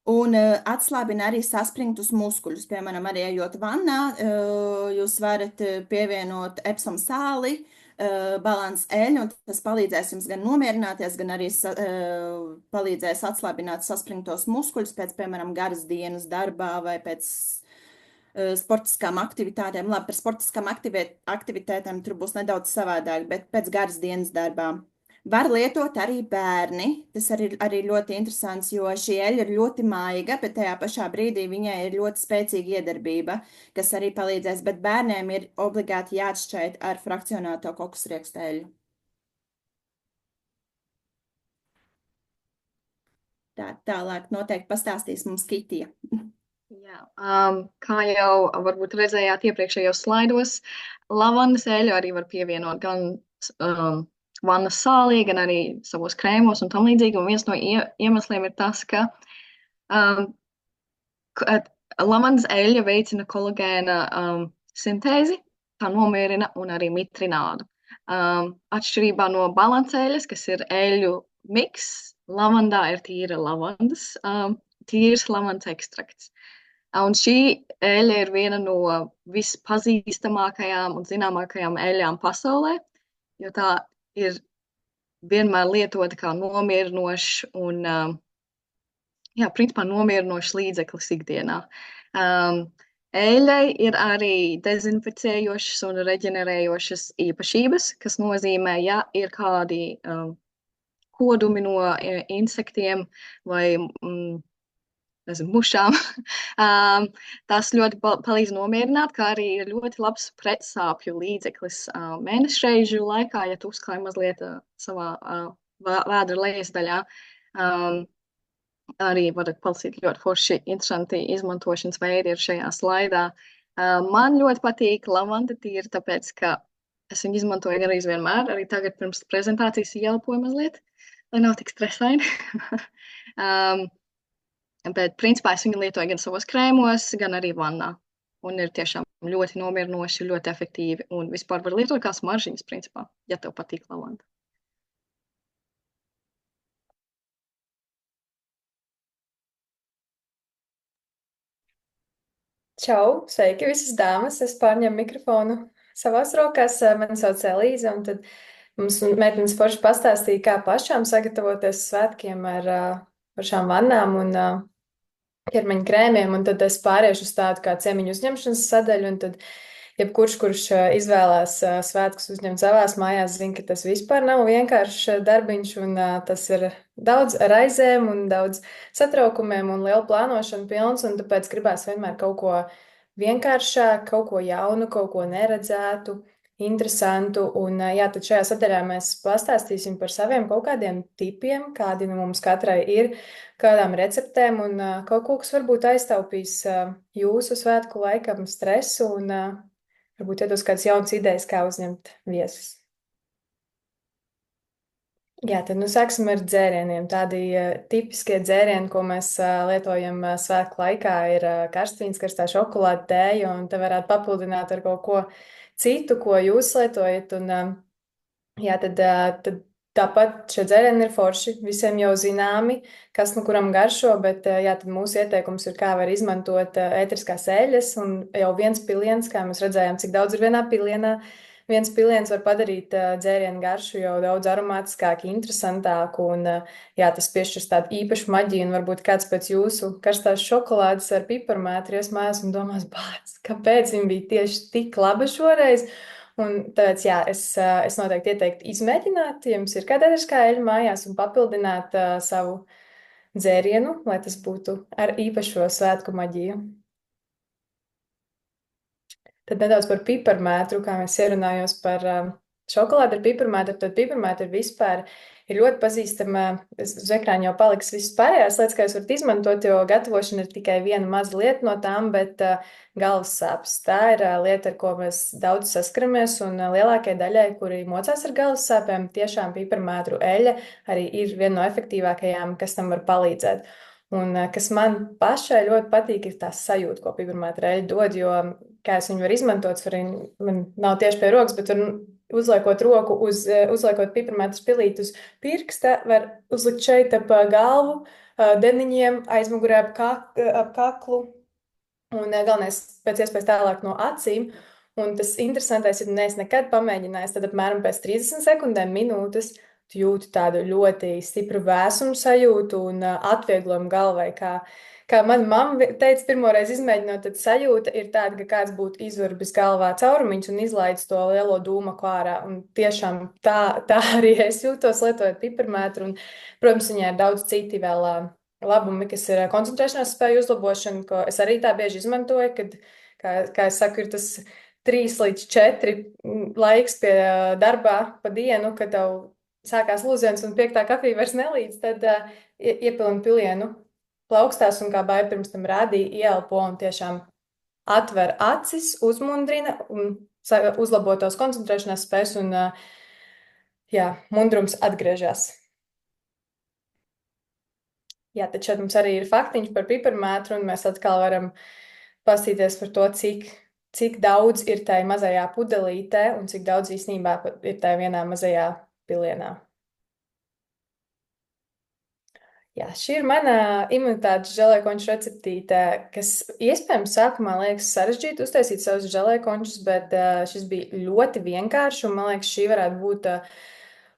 un atslābina arī saspringtus muskuļus. Piemēram, arī ejot vannā, jūs varat pievienot Epsom sāli, balansu eļļu, un tas palīdzēs jums gan nomierināties, gan arī palīdzēs atslābināt saspringtos muskuļus pēc, piemēram, garas dienas darbā vai pēc sportiskām aktivitātēm. Labi, par sportiskām aktivitātēm tur būs nedaudz savādāk, bet pēc garas dienas darbā. Var lietot arī bērni. Tas arī ļoti interesants, jo šī eļļa ir ļoti maiga, bet tajā pašā brīdī viņai ir ļoti spēcīga iedarbība, kas arī palīdzēs. Bet bērniem ir obligāti jāatšķait ar frakcionēto kokosriekstu eļļu. Tālāk noteikti pastāstīs mums Kitija. Jā, kā jau varbūt redzējāt iepriekšējos slaidos, lavandas eļļu arī var pievienot gan vannas sālī, gan arī savos krēmos un tam līdzīgi. Un viens no iemesliem ir tas, ka lavandas eļļa veicina kolagēna sintēzi, tā nomierina un arī mitrinādu. Atšķirībā no balanceļas, kas ir eļļu miks, lavandā ir tīra lavandas, tīrs lavandas ekstrakts. Un šī eļļa ir viena no vispazīstamākajām un zināmākajām eļļām pasaulē, jo tā ir vienmēr lietota kā nomierinošs un, principā nomierinošs līdzeklis ikdienā. Eļļai ir arī dezinficējošas un reģenerējošas īpašības, kas nozīmē, ja ir kādi kodumi no insektiem vai mušām. Tas ļoti palīdz nomierināt, kā arī ir ļoti labs pretsāpju līdzeklis mēnešreižu laikā, ja tu uzklāj mazliet savā vēdra lejas daļā. Arī varat palasīt ļoti forši, interesanti izmantošanas veidi ir šajā slaidā. Man ļoti patīk lavanda tīra, tāpēc, ka es viņu izmantoju gan arī vienmēr, arī tagad pirms prezentācijas ieelpoju mazliet, lai nav tik stresaini. Bet, principā, es viņu lietoju gan savos krēmos, gan arī vannā. Un ir tiešām ļoti nomierinoši, ļoti efektīvi. Un vispār var lietot kā smaržiņas, principā, ja tev patīk lavanda. Čau, sveiki visas dāmas. Es pārņemu mikrofonu savās rokās. Mani sauc Elīza, un tad mums meitenes forši pastāstīja, kā pašām sagatavoties svētkiem ar šām vannām un ķermeņa krēmiem, un tad es pāriešu uz tādu kā ciemiņu uzņemšanas sadaļu, un tad jebkurš, kurš izvēlās svētkus uzņemt savās mājās, zina, ka tas vispār nav vienkāršs darbiņš, un tas ir daudz raizēm un daudz satraukumiem un liela plānošana pilns, un tāpēc gribās vienmēr kaut ko vienkāršāk, kaut ko jaunu, kaut ko neredzētu, interesantu, un jā, tad šajā sadaļā mēs pastāstīsim par saviem kaut kādiem tipiem, kādi nu mums katrai ir, kādām receptēm un kaut ko, kas varbūt aiztaupīs jūsu svētku laikam stresu un varbūt iedos kādas jaunas idejas, kā uzņemt viesus. Jā, tad nu sāksim ar dzērieniem. Tādi tipiskie dzērieni, ko mēs lietojam svētku laikā, ir karstvīns, karstā šokolāde, tēja, un te varētu papildināt ar kaut ko citu, ko jūs lietojat. Un, jā, tad tāpat šie dzērieni ir forši, visiem jau zināmi, kas nu kuram garšo, bet jā, tad mūsu ieteikums ir, kā var izmantot ētriskās eļļas, un jau viens piliens, kā mēs redzējām, cik daudz ir vienā pilienā, viens piliens var padarīt dzērienu garšu jau daudz aromātiskāku, interesantāku, un jā, tas piešķirs tādu īpašu maģiju, un varbūt kāds pēc jūsu karstās šokolādes ar piparmētru ies mājās un domās, bāc, kāpēc viņa bija tieši tik laba šoreiz? Un tāpēc, jā, es noteikti ieteiktu izmēģināt, ja jums ir kāda ētriskā eļļa mājās, un papildināt savu dzērienu, lai tas būtu ar īpašo svētku maģiju. Tad nedaudz par piparmētru, kā mēs ierunājos par šokolādi ar piparmētru, tad piparmētra vispār ir ļoti pazīstama. Uz ekrāna jau paliks visas pārējās lietas, kā jūs varat izmantot, jo gatavošana ir tikai viena maza lieta no tām, bet galvas sāpes. Tā ir lieta, ar ko mēs daudz saskaramies, un lielākajai daļai, kuri mocās ar galvas sāpēm, tiešām piparmētru eļļa arī ir viena no efektīvākajām, kas tam var palīdzēt. Un kas man pašai ļoti patīk, ir tā sajūta, ko piparmētra eļļa dod, jo kā es viņu varu izmantot, man nav tieši pie rokas, bet uzliekot roku, uzliekot piparmētras pilīti uz pirksta, var uzlikt šeit ap galvu, deniņiem, aizmugurē ap kaklu, un galvenais pēc iespējas tālāk no acīm. Un tas interesantais ir, ja neesmu nekad pamēģinājis, tad apmēram pēc 30 sekundēm minūtes tu jūti tādu ļoti stipru vēsumu sajūtu un atvieglojumu galvai, kā Kā mana mamma teica, pirmoreiz izmēģinot, tad sajūta ir tāda, ka kāds būtu izurbis galvā caurumiņš un izlaidis to lielo dūmaku ārā. Un tiešām tā arī es jūtos, lietojot piparmētru. Un, protams, viņai ir daudz citi vēl labumi, kas ir koncentrēšanās spēju uzlabošana, ko es arī tā bieži izmantoju, kad, kā es saku, ir tas 3 līdz 4 laiks pie darbā pa dienu, kad tev sākās lūziens un 5. kafija vairs nelīdz, tad iepilinu pilienu plaukstās un, kā Baiba pirms tam rādīja, ieelpo un tiešām atver acis, uzmundrina un uzlabo tos koncentrēšanās spējas un, jā, mundrums atgriežas. Jā, tad šeit mums arī ir faktiņš par piparmētru, un mēs atkal varam pastīties par to, cik daudz ir tai mazajā pudelītē un cik daudz īstenībā ir tai vienā mazajā pilienā. Jā, šī ir mana imunitātes želēkonču receptīte, kas iespējams sākumā liekas sarežģīti uztaisīt savus želēkončus, bet šis bija ļoti vienkārši, un man liekas, šī varētu būt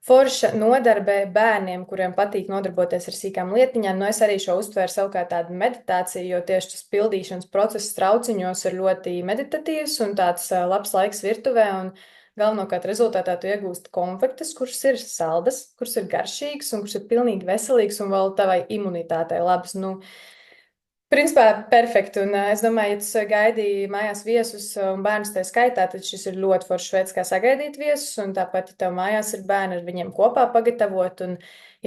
forša nodarbe bērniem, kuriem patīk nodarboties ar sīkām lietiņām. Nu, es arī šo uztvēru savu kā tādu meditāciju, jo tieši tas pildīšanas process trauciņos ir ļoti meditatīvs un tāds labs laiks virtuvē, un galvenokārt rezultātā tu iegūsti konfektes, kuras ir saldas, kuras ir garšīgas un kuras ir pilnīgi veselīgas un vēl tavai imunitātei labas. Nu, principā perfekti, un es domāju, ja tu gaidīji mājās viesus un bērnus tajā skaitā, tad šis ir ļoti foršs veids, kā sagaidīt viesus, un tāpat, ja tev mājās ir bērni, ar viņiem kopā pagatavot, un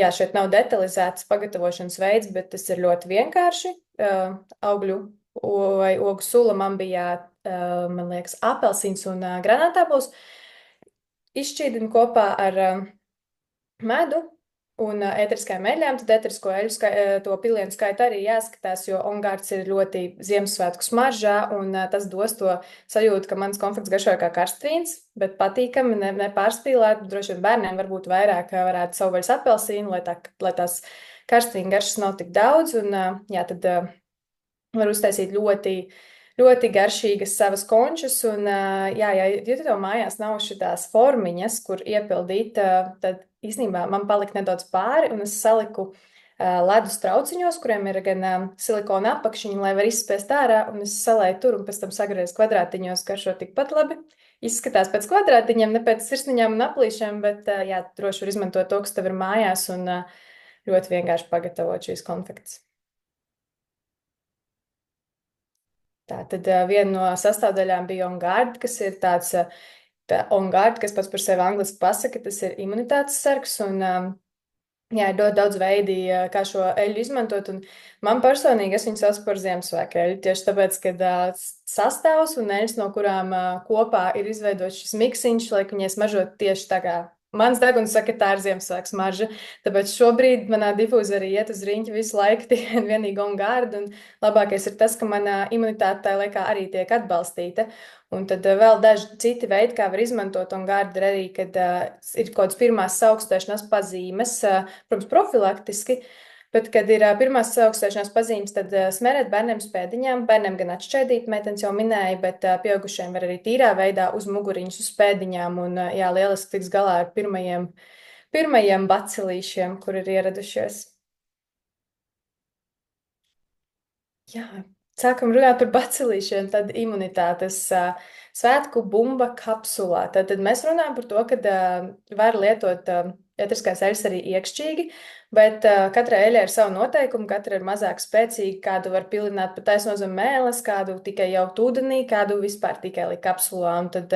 jā, šeit nav detalizēts pagatavošanas veids, bet tas ir ļoti vienkārši. Augļu vai ogu sula man bija, man liekas, apelsīns un granātāpls. Izšķīdinu kopā ar medu un ēteriskajām eļļām, tad ēterisko eļļu to pilienu skaitu arī jāskatās, jo ongārds ir ļoti Ziemassvētku smaržā, un tas dos to sajūtu, ka mans konfekts garšoja kā karstvīns, bet patīkami, nepārspīlēt. Droši vien bērniem varbūt vairāk varētu savvaļas apelsīnu, lai tās karstvīna garšas nav tik daudz, un jā, tad var uztaisīt ļoti garšīgas savas končas, un, jā, ja tev mājās nav šitās formiņas, kur iepildīt, tad īstenībā man palika nedaudz pāri, un es saliku ledus trauciņos, kuriem ir gan silikona apakšiņa, lai var izspiest ārā, un es salēju tur, un pēc tam sagriezu kvadrātiņos, garšo tikpat labi. Izskatās pēc kvadrātiņiem, ne pēc sirsniņām un aplīšiem, bet, jā, droši var izmantot to, kas tev ir mājās, un ļoti vienkārši pagatavot šīs konfektes. Tātad viena no sastāvdaļām bija OnGuard, kas ir tāds OnGuard, kas pats par sevi angliski pasaka, tas ir imunitātes sargs, un jā, ir daudz veidi, kā šo eļļu izmantot, un man personīgi es viņu saucu par Ziemassvētku eļļu, tieši tāpēc, kad sastāvs un eļļas, no kurām kopā ir izveidots šis miksiņš, lai viņai smaržot tieši tā kā mans deguns saka, tā ir Ziemassvētku smarža, tāpēc šobrīd manā difūzerī iet uz riņķi visu laiku tikai vienīgi OnGuard, un labākais ir tas, ka manā imunitāte tajā laikā arī tiek atbalstīta. Un tad vēl daži citi veidi, kā var izmantot OnGuard, ir arī, kad ir kaut kādas pirmās augstēšanās pazīmes, protams, profilaktiski, bet, kad ir pirmās augstēšanās pazīmes, tad smerēt bērniem uz pēdiņām, bērniem gan atšķēdīt, meitenes jau minēja, bet pieaugušiem var arī tīrā veidā uz muguriņas uz pēdiņām, un jā, lieliski tiks galā ar pirmajiem bacilīšiem, kur ir ieradušies. Jā, sākam runāt par bacilīšiem, tad imunitātes svētku bumba kapsulā. Tad mēs runājam par to, ka var lietot ēteriskās eļļas arī iekšķīgi, bet katrai eļļai ir savu noteikumu, katra ir mazāk spēcīga, kādu var pilināt pat taisno zem mēles, kādu tikai jau ūdenī, kādu vispār tikai likt kapsulā. Un tad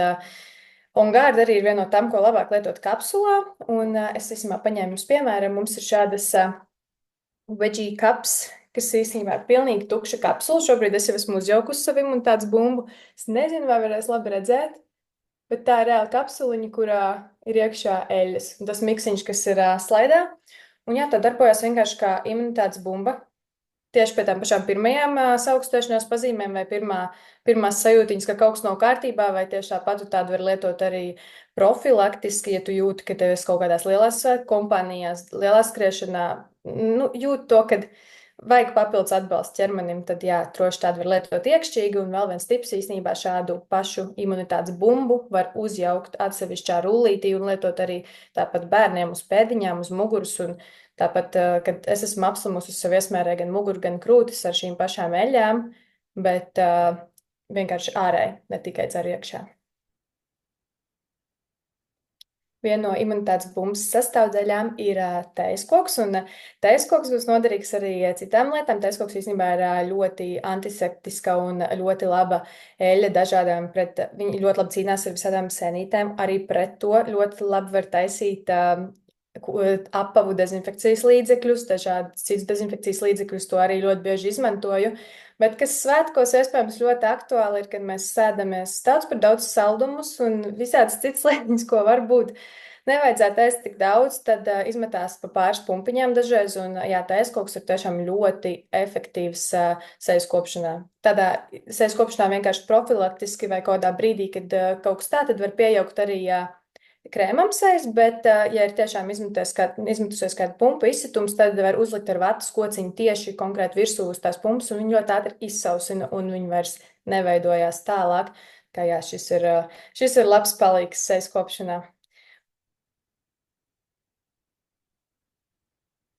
OnGuard arī ir viena no tām, ko labāk lietot kapsulā, un es īstenībā paņēmu jums piemēram, mums ir šādas veggie cups, kas īstenībā ir pilnīgi tukša kapsula. Šobrīd es jau esmu uzjaukusi savu imunitātes bumbu. Es nezinu, vai varēs labi redzēt, bet tā ir reāla kapsuliņa, kurā ir iekšā eļļas. Un tas miksiņš, kas ir slaidā. Un jā, tā darbojas vienkārši kā imunitātes bumba. Tieši pie tām pašām pirmajām saaugstēšanās pazīmēm vai pirmās sajūtiņas, ka kaut kas nav kārtībā, vai tieši tāpat tādu var lietot arī profilaktiski, ja tu jūti, ka tev esi kaut kādās lielās kompānijās, lielā skriešanā, nu, jūt to, kad vajag papildus atbalstu ķermenim, tad jā, droši tādu var lietot iekšķīgi, un vēl viens tips īstenībā šādu pašu imunitātes bumbu var uzjaukt atsevišķā rullītī un lietot arī tāpat bērniem uz pēdiņām, uz muguras, un tāpat, kad es esmu apslimusi uz savu iesmērē gan muguru, gan krūtis ar šīm pašām eļļām, bet vienkārši ārēji, ne tikai caur iekšā. Viena no imunitātes bumbas sastāvdaļām ir tējskoks, un tējskoks būs noderīgs arī citām lietām. Tējskoks īstenībā ir ļoti antiseptiska un ļoti laba eļļa dažādām viņi ļoti labi cīnās ar visādām senītēm. Arī pret to ļoti labi var taisīt apavu dezinfekcijas līdzekļus, dažādus citus dezinfekcijas līdzekļus, to arī ļoti bieži izmantoju. Bet kas svētkos iespējams ļoti aktuāli ir, kad mēs sēdamies daudz par daudz saldumus un visādas citas lietiņas, ko varbūt nevajadzētu ēst tik daudz, tad izmetās pa pāris pumpiņām dažreiz, un jā, tēskoks ir tiešām ļoti efektīvs sejas kopšanā. Tādā sejas kopšanā vienkārši profilaktiski vai kādā brīdī, kad kaut kas tā, tad var piejaukt arī krēmam sejas, bet, ja ir tiešām izmetusies kāda pumpa izsitums, tad var uzlikt ar vatas kociņu tieši konkrēti virsū uz tās pumpas, un viņi ļoti ātri izsausina, un viņi vairs neveidojās tālāk. Kā jā, šis ir labs palīgs sejas kopšanā.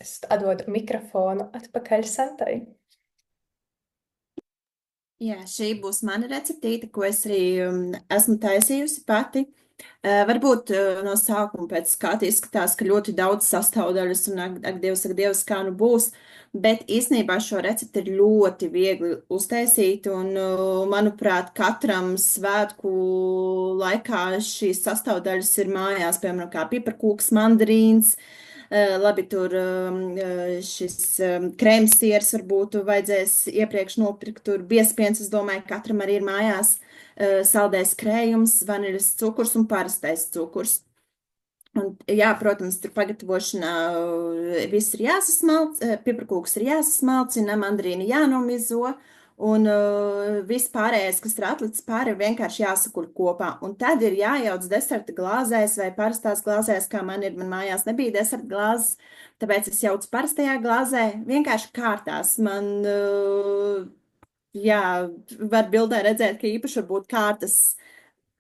Es atdodu mikrofonu atpakaļ Santai. Jā, šī būs mana receptīte, ko es arī esmu taisījusi pati. Varbūt no sākuma pēc skata izskatās, ka ļoti daudz sastāvdaļas un ak Dievs, kā nu būs, bet īstenībā šo recepti ir ļoti viegli uztaisīt un, manuprāt, katram svētku laikā šīs sastāvdaļas ir mājās, piemēram, kā piparkūks, mandarīns, labi, tur šis krēmsiers varbūt vajadzēs iepriekš nopirkt, tur biespiens, es domāju, katram arī ir mājās saldais krējums, vaniļas cukurs un parastais cukurs. Un, jā, protams, tur pagatavošanā viss ir jāsasmalc, piparkūks ir jāsasmalcina, mandarīni jānomizo, un viss pārējais, kas ir atlicis pāri, vienkārši jāsakur kopā. Un tad ir jājauc deserta glāzēs vai parastās glāzēs, kā man mājās nebija deserta glāzes, tāpēc es jaucu parastajā glāzē, vienkārši kārtās. Jā, var bildē redzēt, ka īpaši varbūt kārtas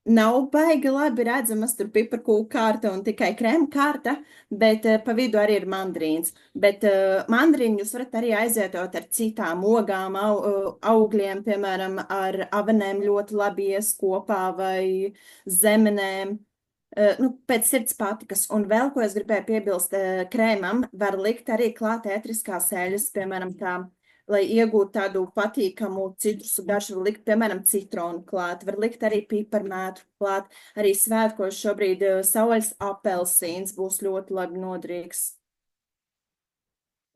nav baigi labi redzamas, tur piparkūka kārta un tikai krēma kārta, bet pa vidu arī ir mandarīns. Bet mandarīnu jūs varat arī aizvietot ar citām ogām, augļiem, piemēram, ar avenēm ļoti labi ies kopā vai zemenēm. Pēc sirds patikas. Un vēl, ko es gribēju piebilst, krēmam var likt arī klāt ētriskās eļļas, piemēram, tā, lai iegūtu tādu patīkamu citrusu garšu, var likt, piemēram, citronu klāt, var likt arī piparmētu klāt, arī svētkos šobrīd saules apelsīns būs ļoti labi noderīgs.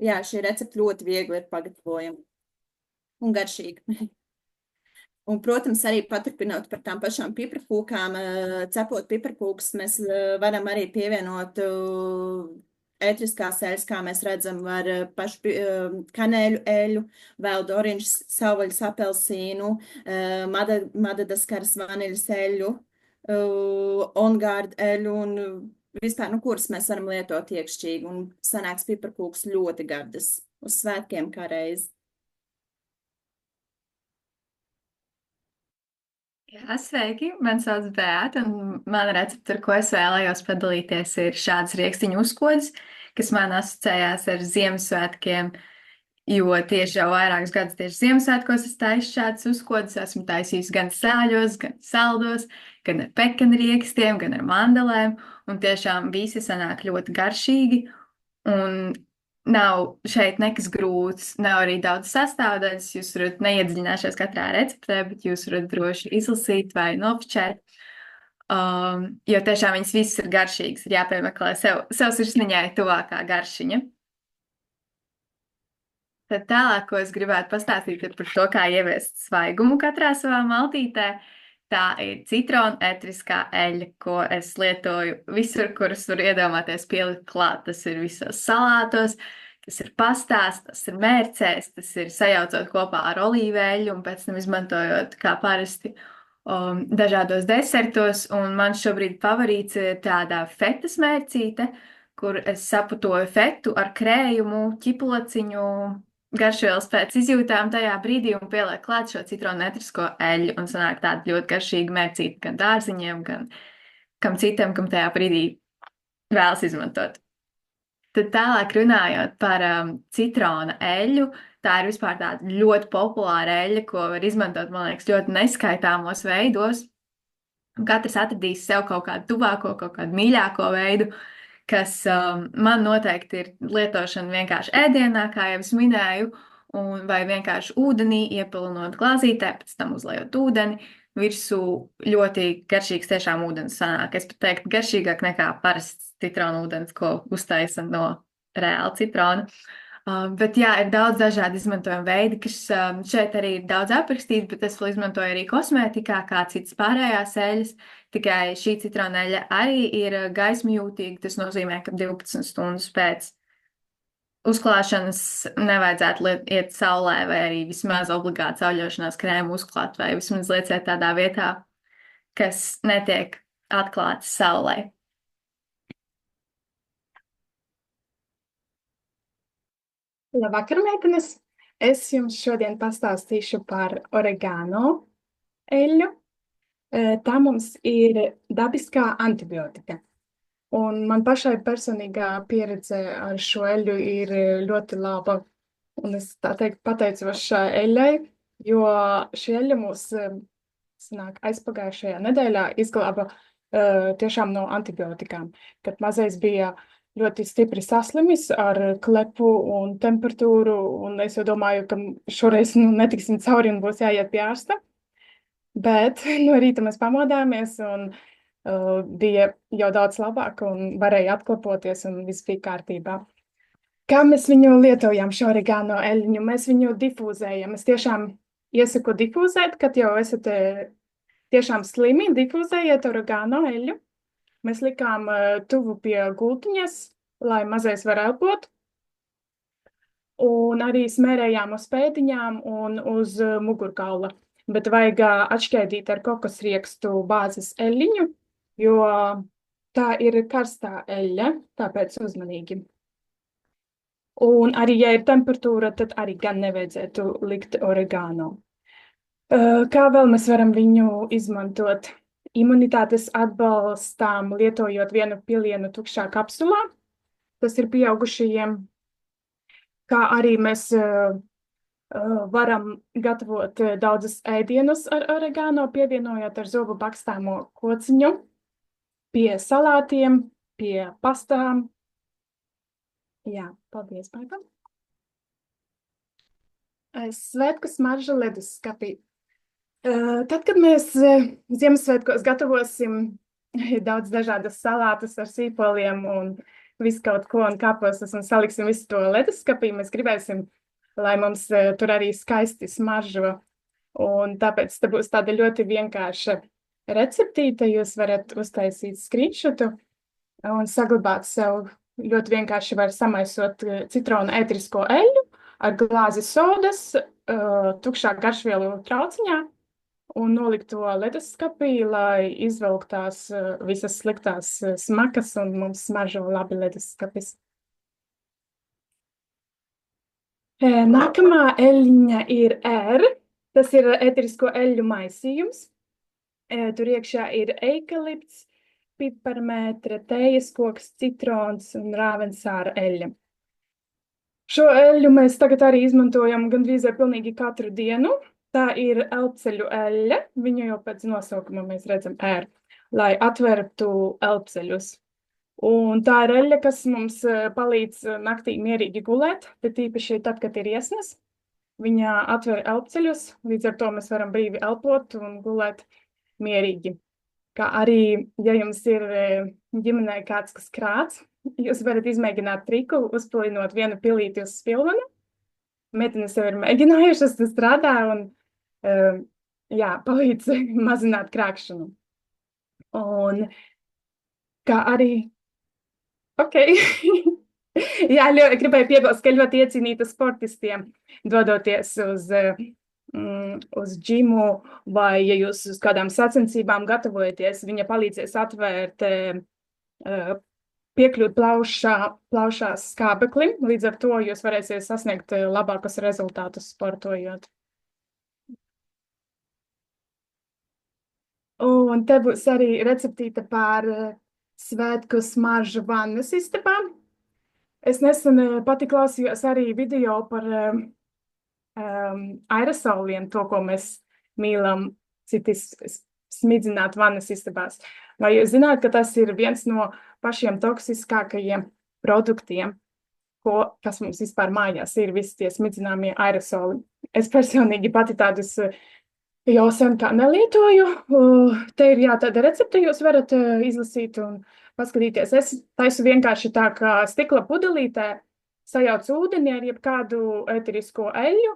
Jā, šī recepte ļoti viegli ir pagatavojama un garšīga. Un, protams, arī paturpinot par tām pašām piparkūkām, cepot piparkūkus, mēs varam arī pievienot ētriskās eļļas, kā mēs redzam, ar pašu kanēļu eļļu, veldu oranžas savvaļas apelsīnu, Madagaskaras vaniļas eļļu, ongārdu eļļu un vispār, kuras mēs varam lietot iekšķīgi. Un sanāks piparkūks ļoti gardas uz svētkiem kā reizi. Jā, sveiki, man sauc Beata, un mana recepte, ar ko es vēlējos padalīties, ir šāds riekstiņu uzkodas, kas man asociējās ar Ziemassvētkiem, jo tieši jau vairākus gadus tieši Ziemassvētkos es taisu šādas uzkodas, esmu taisījusi gan sāļos, gan saldos, gan ar pekanriekstiem, gan ar mandelēm, un tiešām visi sanāk ļoti garšīgi, un nav šeit nekas grūts, nav arī daudz sastāvdaļas, jūs varat neiedziļināties katrā receptē, bet jūs varat droši izlasīt vai nofočēt, jo tiešām viņas visas ir garšīgas, ir jāpiemeklē sev sirsniņai tuvākā garšiņa. Tad tālāk, ko es gribētu pastāstīt, ir par to, kā ieviest svaigumu katrā savā maltītē. Tā ir citrona ētriskā eļļa, ko es lietoju visur, kuras var iedomāties pielikt klāt. Tas ir visos salātos, tas ir pastās, tas ir mērcēs, tas ir sajaucot kopā ar olīveļu un pēc tam izmantojot kā parasti dažādos desertos. Un man šobrīd favorīts ir tāda fetas mērcīte, kur es saputoju fetu ar krējumu, ķipulaciņu, garšvielas pēc izjūtām tajā brīdī un pieliek klāt šo citronu netrisko eļļu un sanāk tāda ļoti garšīga mērcīta gan dārziņiem, gan kam citam, kam tajā brīdī vēlas izmantot. Tad tālāk runājot par citrona eļļu, tā ir vispār tāda ļoti populāra eļļa, ko var izmantot, man liekas, ļoti neskaitāmos veidos. Katrs atradīs sev kaut kādu tuvāko, kaut kādu mīļāko veidu, kas man noteikti ir lietošana vienkārši ēdienā, kā jau es minēju, vai vienkārši ūdenī iepilinot glāzītē, pēc tam uzliejot ūdeni. Virsū ļoti garšīgs tiešām ūdens sanāk. Es pat teiktu garšīgāk nekā parasts citronu ūdens, ko uztaisa no reāla citrona. Bet jā, ir daudz dažādi izmantojumi veidi, kas šeit arī ir daudz aprakstīti, bet es vēl izmantoju arī kosmētikā, kā citas pārējās eļas. Tikai šī citrona eļļa arī ir gaismjūtīga. Tas nozīmē, ka 12 stundas pēc uzklāšanas nevajadzētu iet saulē vai arī vismaz obligāti sauļošanās krēmu uzklāt vai vismaz lieciet tādā vietā, kas netiek atklāts saulē. Labvakar, meitenes! Es jums šodien pastāstīšu par oregano eļļu. Tā mums ir dabiskā antibiotika. Un man pašai personīgā pieredze ar šo eļļu ir ļoti laba. Un es tā teikt pateicos šai eļļai, jo šī eļļa mūs aizpagājušajā nedēļā izglāba tiešām no antibiotikām. Kad mazais bija ļoti stipri saslimis ar klepu un temperatūru, un es jau domāju, ka šoreiz netiksim cauri un būs jāiet pie ārsta. Bet no rīta mēs pamodāmies un bija jau daudz labāk un varēja atklapoties un viss bija kārtībā. Kā mēs viņu lietojam, šo oregano eļļu? Mēs viņu difūzējam. Es tiešām iesaku difūzēt, kad jau esat tiešām slimi, difūzējiet oregano eļļu. Mēs likām tuvu pie gultiņas, lai mazais var elpot. Un arī smērējām uz pēdiņām un uz mugurkaula. Bet vajag atšķēdīt ar kokosriekstu bāzes eļļiņu, jo tā ir karstā eļļa, tāpēc uzmanīgi. Un arī, ja ir temperatūra, tad arī gan nevajadzētu likt oregano. Kā vēl mēs varam viņu izmantot? Imunitātes atbalstām lietojot 1 pilienu tukšā kapsulā. Tas ir pieaugušajiem. Kā arī mēs varam gatavot daudzas ēdienus ar oregano, pievienojot ar zobu bakstāmo kociņu pie salātiem, pie pastām. Jā, paldies, Paipa. Svētku smarža leduskapī. Tad, kad mēs Ziemassvētkos gatavosim daudz dažādas salātas ar sīpoliem un visu kaut ko un kapostas un saliksim visu to leduskapī, mēs gribēsim, lai mums tur arī skaisti smaržo. Un tāpēc te būs tāda ļoti vienkārša receptīte. Jūs varat uztaisīt screenshotu un saglabāt sev. Ļoti vienkārši var samaisot citronu ētrisko eļļu ar glāzi sodas, tukšā garšvielu trauciņā un nolikt to leduskapī, lai izvelktās visas sliktās smakas un mums smaržo labi leduskapis. Nākamā eļļiņa ir tas ir ētrisko eļļu maisījums. Tur iekšā ir eikalipts, piparmētre, tējas koks, citrons un rāvensāra eļļa. Šo eļļu mēs tagad arī izmantojam gandrīz pilnīgi katru dienu. Tā ir elpceļu eļļa, viņu jau pēc nosaukuma mēs redzam lai atvertu elpceļus. Un tā ir eļļa, kas mums palīdz naktī mierīgi gulēt, bet īpaši tad, kad ir iesnas. Viņa atver elpceļus, līdz ar to mēs varam brīvi elpot un gulēt mierīgi. Kā arī, ja jums ir ģimenē kāds, kas krāc, jūs varat izmēģināt triku, uzpilinot 1 pilīti uz spilvenu. Meitenes jau ir mēģinājušas, tas strādā un palīdz mazināt krākšanu. Un kā arī, jā, gribēju piebilst, ka ļoti iecienīta sportistiem dodoties uz džimu vai, ja jūs uz kādām sacensībām gatavojaties, viņa palīdzēs atvērt piekļūt plaušās skābeklim, līdz ar to jūs varēsiet sasniegt labākus rezultātus sportojot. Un te būs arī receptīte par svētku smaržu vannas istabā. Es nesen pati klausījos arī video par aerosoliem, to, ko mēs mīlam citi smidzināt vannas istabās. Vai jūs zināt, ka tas ir viens no pašiem toksiskākajiem produktiem, kas mums vispār mājās ir, visi tie smidzināmie aerosoli? Es personīgi pati tādus jau sen kā nelietoju. Te ir tāda recepte, jūs varat izlasīt un paskatīties. Es taisu vienkārši tā, kā stikla pudelītē sajaucu ūdeni ar jebkādu ēterisko eļļu,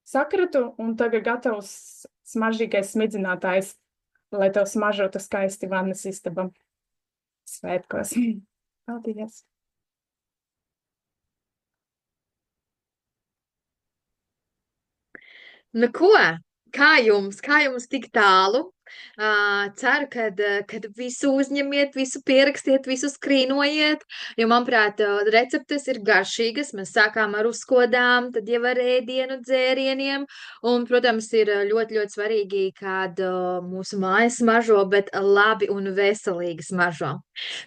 sakratu, un tagad gatavs smaržīgais smidzinātājs, lai tev smaržotu skaisti vannas istabam svētkos. Paldies! Nu ko, kā jums tik tālu? Ceru, kad visu uzņemiet, visu pierakstiet, visu skrīnojiet, jo, manuprāt, receptes ir garšīgas. Mēs sākām ar uzkodām, tad jau ar ēdienu, dzērieniem, un, protams, ir ļoti, ļoti svarīgi, kad mūsu mājas smaržo, bet labi un veselīgi smaržo.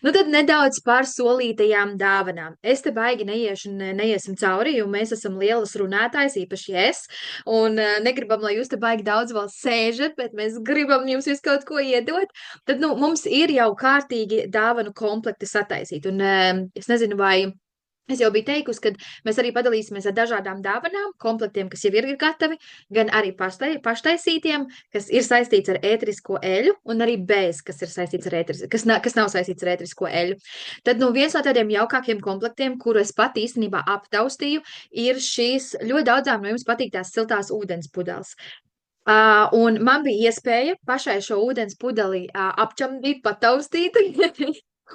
Nu, tad nedaudz par solītajām dāvanām. Es te baigi neiesim cauri, jo mēs esam lielas runātājs, īpaši es, un negribam, lai jūs te baigi daudz vēl sēžat, bet mēs gribam jums visu kaut ko iedot, tad mums ir jau kārtīgi dāvanu komplekti sataisīt. Un es nezinu, vai es jau biju teikusi, ka mēs arī padalīsimies ar dažādām dāvanām, komplektiem, kas jau ir gatavi, gan arī paštaisītiem, kas ir saistīts ar ēterisko eļu, un arī bez, kas ir saistīts ar kas nav saistīts ar ēterisko eļu. Tad viens no tādiem jaukākiem komplektiem, kuru es pat īstenībā aptaustīju, ir šīs ļoti daudzām no jums patīktās siltās ūdens pudeles. Un man bija iespēja pašai šo ūdens pudeli apčamdīt, pataustīt,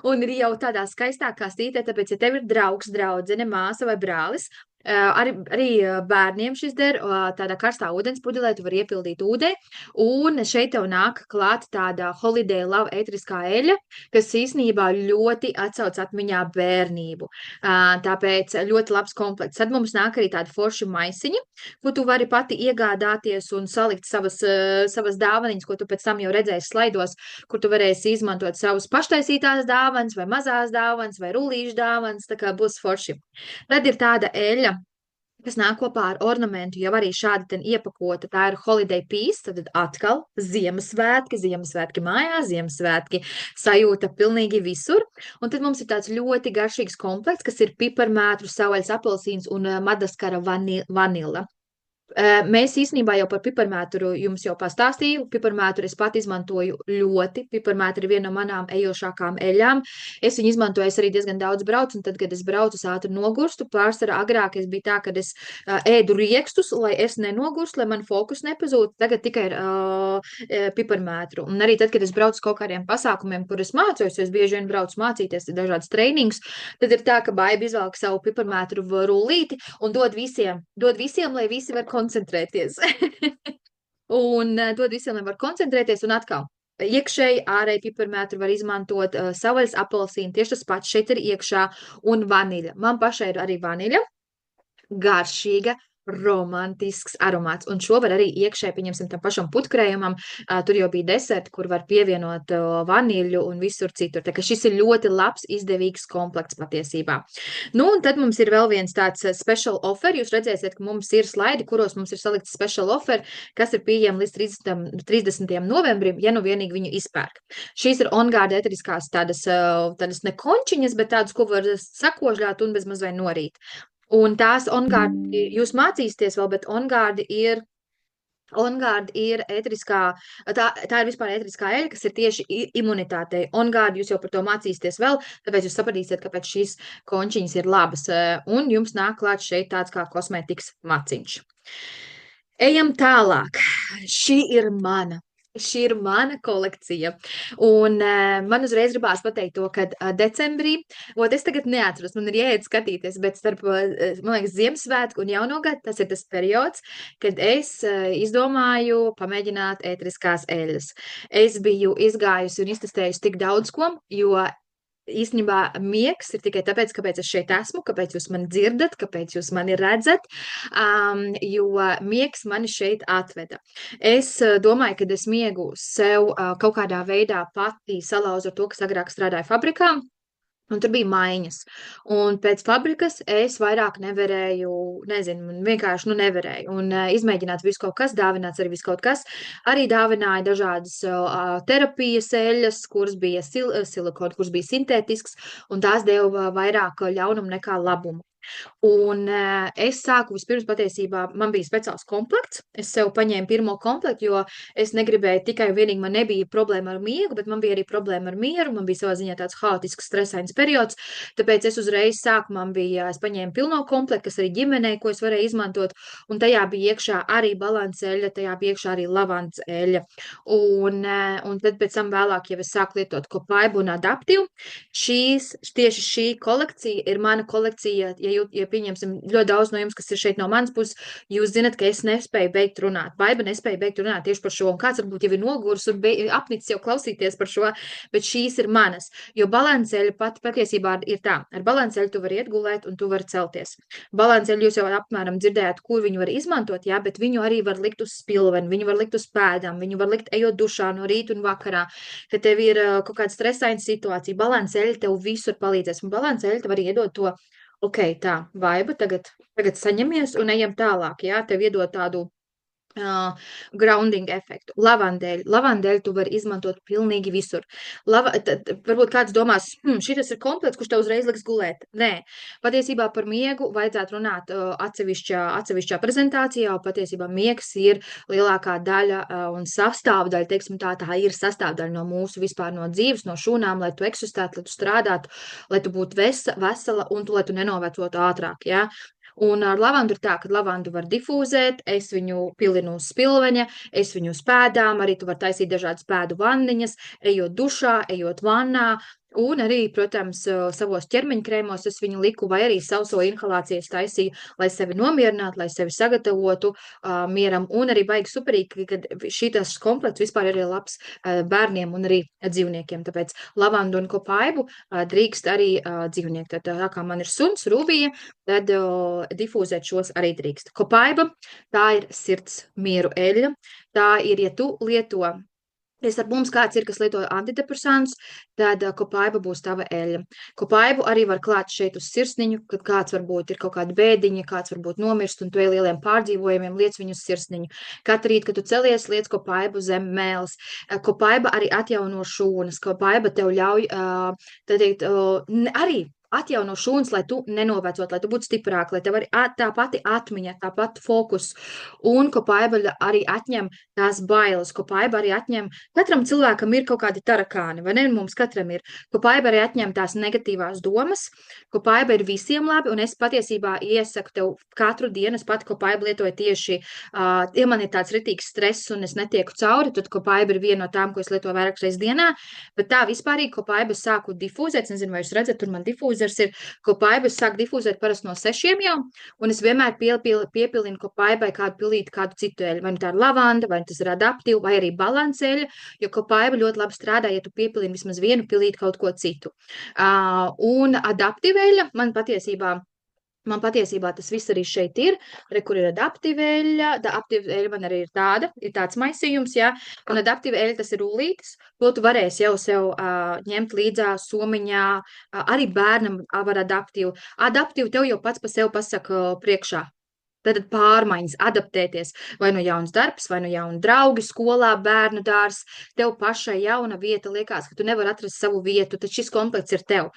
un ir jau tādā skaistākā stītē, tāpēc, ja tev ir draugs, draudzene, māsa vai brālis, arī bērniem šis der, tādā karstā ūdens pudelē tu vari iepildīt ūdeni, un šeit tev nāk klāt tāda Holiday Love ēteriskā eļļa, kas īstenībā ļoti atsauc atmiņā bērnību. Tāpēc ļoti labs komplekts. Tad mums nāk arī tāda forša maisiņa, ko tu vari pati iegādāties un salikt savas dāvaniņas, ko tu pēc tam jau redzēsi slaidos, kur tu varēsi izmantot savus paštaisītās dāvanas vai mazās dāvanas vai rullīšu dāvanas, tā kā būs forši. Tad ir tāda eļļa, kas nāk kopā ar ornamentu, jau arī šādi iepakota. Tā ir Holiday Piece, tad atkal Ziemassvētki mājās, Ziemassvētki sajūta pilnīgi visur. Un tad mums ir tāds ļoti garšīgs komplekts, kas ir piparmētru, savvaļas apelsīns un madaskara vanila. Mēs īstenībā jau par piparmētru jums jau pastāstīju. Piparmētru es pat izmantoju ļoti. Piparmētra ir viena no manām ejošākām eļļām. Es viņu izmantoju, es arī diezgan daudz braucu, un tad, kad es braucu, es ātri nogurstu. Pārsvarā agrāk es biju tā, kad es ēdu riekstus, lai es nenogurstu, lai man fokus nepazūtu. Tagad tikai ir piparmētru. Un arī tad, kad es braucu kaut kādiem pasākumiem, kur es mācos, es bieži vien braucu mācīties dažādas treinings, tad ir tā, ka baiba izvelk savu piparmētru rullīti un dod visiem, lai visi var koncentrēties. Un dod visiem, lai var koncentrēties, un atkal iekšēji ārēji piparmētru var izmantot savvaļas apelsīnu, tieši tas pats šeit ir iekšā, un vaniļa. Man pašai ir arī vaniļa, garšīga, romantisks aromāts, un šo var arī iekšēji, pieņemsim tam pašam putkrējumam, tur jau bija deserti, kur var pievienot vaniļu un visur citur, tā ka šis ir ļoti labs, izdevīgs komplekts patiesībā. Nu, un tad mums ir vēl viens tāds special offer, jūs redzēsiet, ka mums ir slaidi, kuros mums ir salikts special offer, kas ir pieejami līdz 30. novembrim, ja nu vienīgi viņu izpērk. Šīs ir On-Guard ēteriskās tādas ne končiņas, bet tādas, ko var sakožļāt un bezmaz vai norīt. Un tās On-Guard, jūs mācīsieties vēl, bet On-Guard ir ēteriskā, tā ir vispār ēteriskā eļļa, kas ir tieši imunitātei. On-Guard jūs jau par to mācīsieties vēl, tāpēc jūs sapratīsiet, kāpēc šīs končiņas ir labas. Un jums nāk klāt šeit tāds kā kosmētikas maciņš. Ejam tālāk. Šī ir mana kolekcija, un man uzreiz gribās pateikt to, ka decembrī, es tagad neatceros, man ir jāiet skatīties, bet starp, man liekas, Ziemassvētku un Jauno gadu, tas ir tas periods, kad es izdomāju pamēģināt ēteriskās eļļas. Es biju izgājusi un iztestējusi tik daudz ko, jo īstenībā miegs ir tikai tāpēc, kāpēc es šeit esmu, kāpēc jūs mani dzirdat, kāpēc jūs mani redzat, jo miegs mani šeit atveda. Es domāju, ka es miegu sev kaut kādā veidā pati salauzu ar to, kas agrāk strādāja fabrikā. Un tur bija maiņas. Un pēc fabrikas es vairāk nevarēju, nezinu, vienkārši nevarēju. Un izmēģināt visu kaut kas, dāvināts arī visu kaut kas. Arī dāvināja dažādas terapijas eļas, kuras bija silikona, kuras bija sintētisks, un tās deva vairāk ļaunumu nekā labumu. Un es sāku vispirms patiesībā, man bija speciāls komplekts. Es sev paņēmu pirmo komplektu, jo es negribēju tikai un vienīgi, man nebija problēma ar miegu, bet man bija arī problēma ar mieru. Man bija savā ziņā tāds haotisks, stresains periods. Tāpēc es uzreiz sāku, es paņēmu pilno komplektu, kas arī ģimenei, ko es varēju izmantot. Un tajā bija iekšā arī balances eļļa, tajā bija iekšā arī lavandas eļļa. Un tad pēc tam vēlāk jau es sāku lietot kopaibu un adaptīvu. Tieši šī kolekcija ir mana kolekcija. Ja pieņemsim ļoti daudz no jums, kas ir šeit no manas puses, jūs zinat, ka es nespēju beigt runāt. Baiba nespēja beigt runāt tieši par šo, un kāds varbūt jau ir nogurs un apnicis jau klausīties par šo, bet šīs ir manas. Jo balanceļa patiesībā ir tā. Ar balanceļu tu vari iet gulēt un tu vari celties. Balanceļu jūs jau apmēram dzirdējāt, kur viņu var izmantot, jā, bet viņu arī var likt uz spilveni, viņu var likt uz pēdām, viņu var likt ejot dušā no rīta un vakarā, kad tev ir kaut kāda stresaina situācija. Balanceļa tev visur palīdzēs, un balanceļa tev arī iedod to. Ok, tā, Vaiba, tagad saņemies un ejam tālāk, jā, tev iedod tādu grounding efektu. Lavandēļu tu vari izmantot pilnīgi visur. Varbūt kāds domās, šitas ir komplekts, kurš tev uzreiz liks gulēt. Nē, patiesībā par miegu vajadzētu runāt atsevišķā prezentācijā, un patiesībā miegs ir lielākā daļa un sastāvdaļa, teiksim tā ir sastāvdaļa no mūsu vispār no dzīves, no šūnām, lai tu eksistētu, lai tu strādātu, lai tu būtu vesela un lai tu nenovecotu ātrāk, jā. Un ar lavandu ir tā, ka lavandu var difūzēt, es viņu pilinu uz spilveņa, es viņu uz pēdām, arī tu var taisīt dažādas pēdu vanniņas, ejot dušā, ejot vannā, un arī, protams, savos ķermeņa krēmos es viņu liku, vai arī sauso inhalācijas taisīju, lai sevi nomierinātu, lai sevi sagatavotu mieram, un arī baigi superīgi, kad šitas komplekts vispār arī labs bērniem un arī dzīvniekiem, tāpēc lavandu un kopaibu drīkst arī dzīvnieki. Tā kā man ir suns, Rūbija, tad difūzēt šos arī drīkst. Kopaiba, tā ir sirds mieru eļļa, tā ir, ja tu lieto ar mums kāds ir, kas lieto antidepresantus, tad kopaiba būs tava eļļa. Kopaibu arī var klāt šeit uz sirsniņu, kad kāds varbūt ir kaut kāda bēdiņa, kāds varbūt nomirst, un tu ej lieliem pārdzīvojumiem, liec viņu uz sirsniņu. Katru rīt, kad tu celies, liec kopaibu zem mēles. Kopaiba arī atjauno šūnas. Kopaiba tev ļauj, arī atjauno šūnas, lai tu nenovecot, lai tu būtu stiprāk, lai tev arī tā pati atmiņa, tā pati fokus. Un kopaiba arī atņem tās bailes. Kopaiba arī atņem, katram cilvēkam ir kaut kādi tarakāni, vai ne? Mums katram ir. Kopaiba arī atņem tās negatīvās domas. Kopaiba ir visiem labi, un es patiesībā iesaku tev katru dienu, es pati kopaibu lietoju tieši, ja man ir tāds ritīgs stress un es netieku cauri, tad kopaiba ir viena no tām, ko es lietoju vairākas reizes dienā, bet tā vispārīgi kopaiba sāku difūzēt, es nezinu, vai jūs redzat, tur man difūzēt, ir kopaiba, es sāku difūzēt parasti no 6 jau, un es vienmēr piepilinu kopaibai kādu pilīti, kādu citu eļu, vai tā ir lavanda, vai tas ir adaptīva, vai arī balanceļa, jo kopaiba ļoti labi strādā, ja tu piepilini vismaz vienu pilīti kaut ko citu. Un adaptīva eļa man patiesībā tas viss arī šeit ir, kur ir adaptīva eļļa. Adaptīva eļļa man arī ir tāds maisījums, jā, un adaptīva eļļa tas ir rullītis, to tu varēsi jau sev ņemt līdzā somiņā, arī bērnam var adaptīvu. Adaptīvu tev jau pats pa sev pasaka priekšā. Tad pārmaiņas, adaptēties, vai nu jauns darbs, vai nu jauni draugi skolā, bērnu dārs, tev pašai jauna vieta, liekas, ka tu nevari atrast savu vietu, tad šis komplekts ir tev.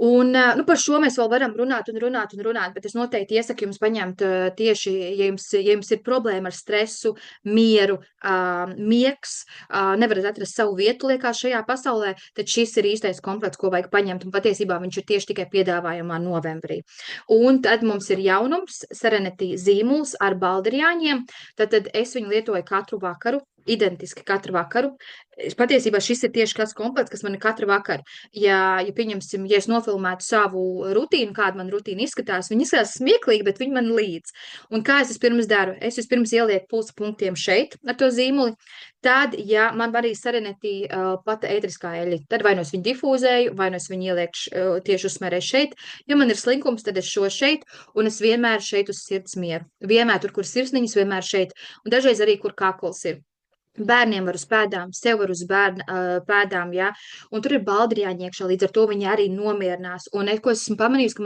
Un par šo mēs vēl varam runāt, bet es noteikti iesaku jums paņemt tieši, ja jums ir problēma ar stresu, mieru, miegs, nevarat atrast savu vietu, liekas, šajā pasaulē, tad šis ir īstais komplekts, ko vajag paņemt, un patiesībā viņš ir tieši tikai piedāvājumā novembrī. Un tad mums ir jaunums, Serenity zīmuls ar balderjāņiem, tad es viņu lietoju katru vakaru, identiski katru vakaru. Patiesībā šis ir tieši kāds komplekts, kas man ir katru vakaru. Ja pieņemsim, ja es nofilmētu savu rutīnu, kāda man rutīna izskatās, viņi izskatās smieklīgi, bet viņi man līdz. Un kā es vispirms daru? Es vispirms ielieku pulsa punktiem šeit ar to zīmuli. Tad, ja man arī Serenity pata ētriskā eļļa, tad vai no es viņu difūzēju, vai no es viņu ielieku tieši uzsmērēju šeit. Ja man ir slinkums, tad es šo šeit, un es vienmēr šeit uz sirds mieru. Vienmēr tur, kur sirsniņas, vienmēr šeit. Un dažreiz arī, kur kakls ir. Bērniem var uz pēdām, sev var uz pēdām, jā, un tur ir baldri jāņiekšā, līdz ar to viņi arī nomierinās, un ko es esmu pamanījusi, ka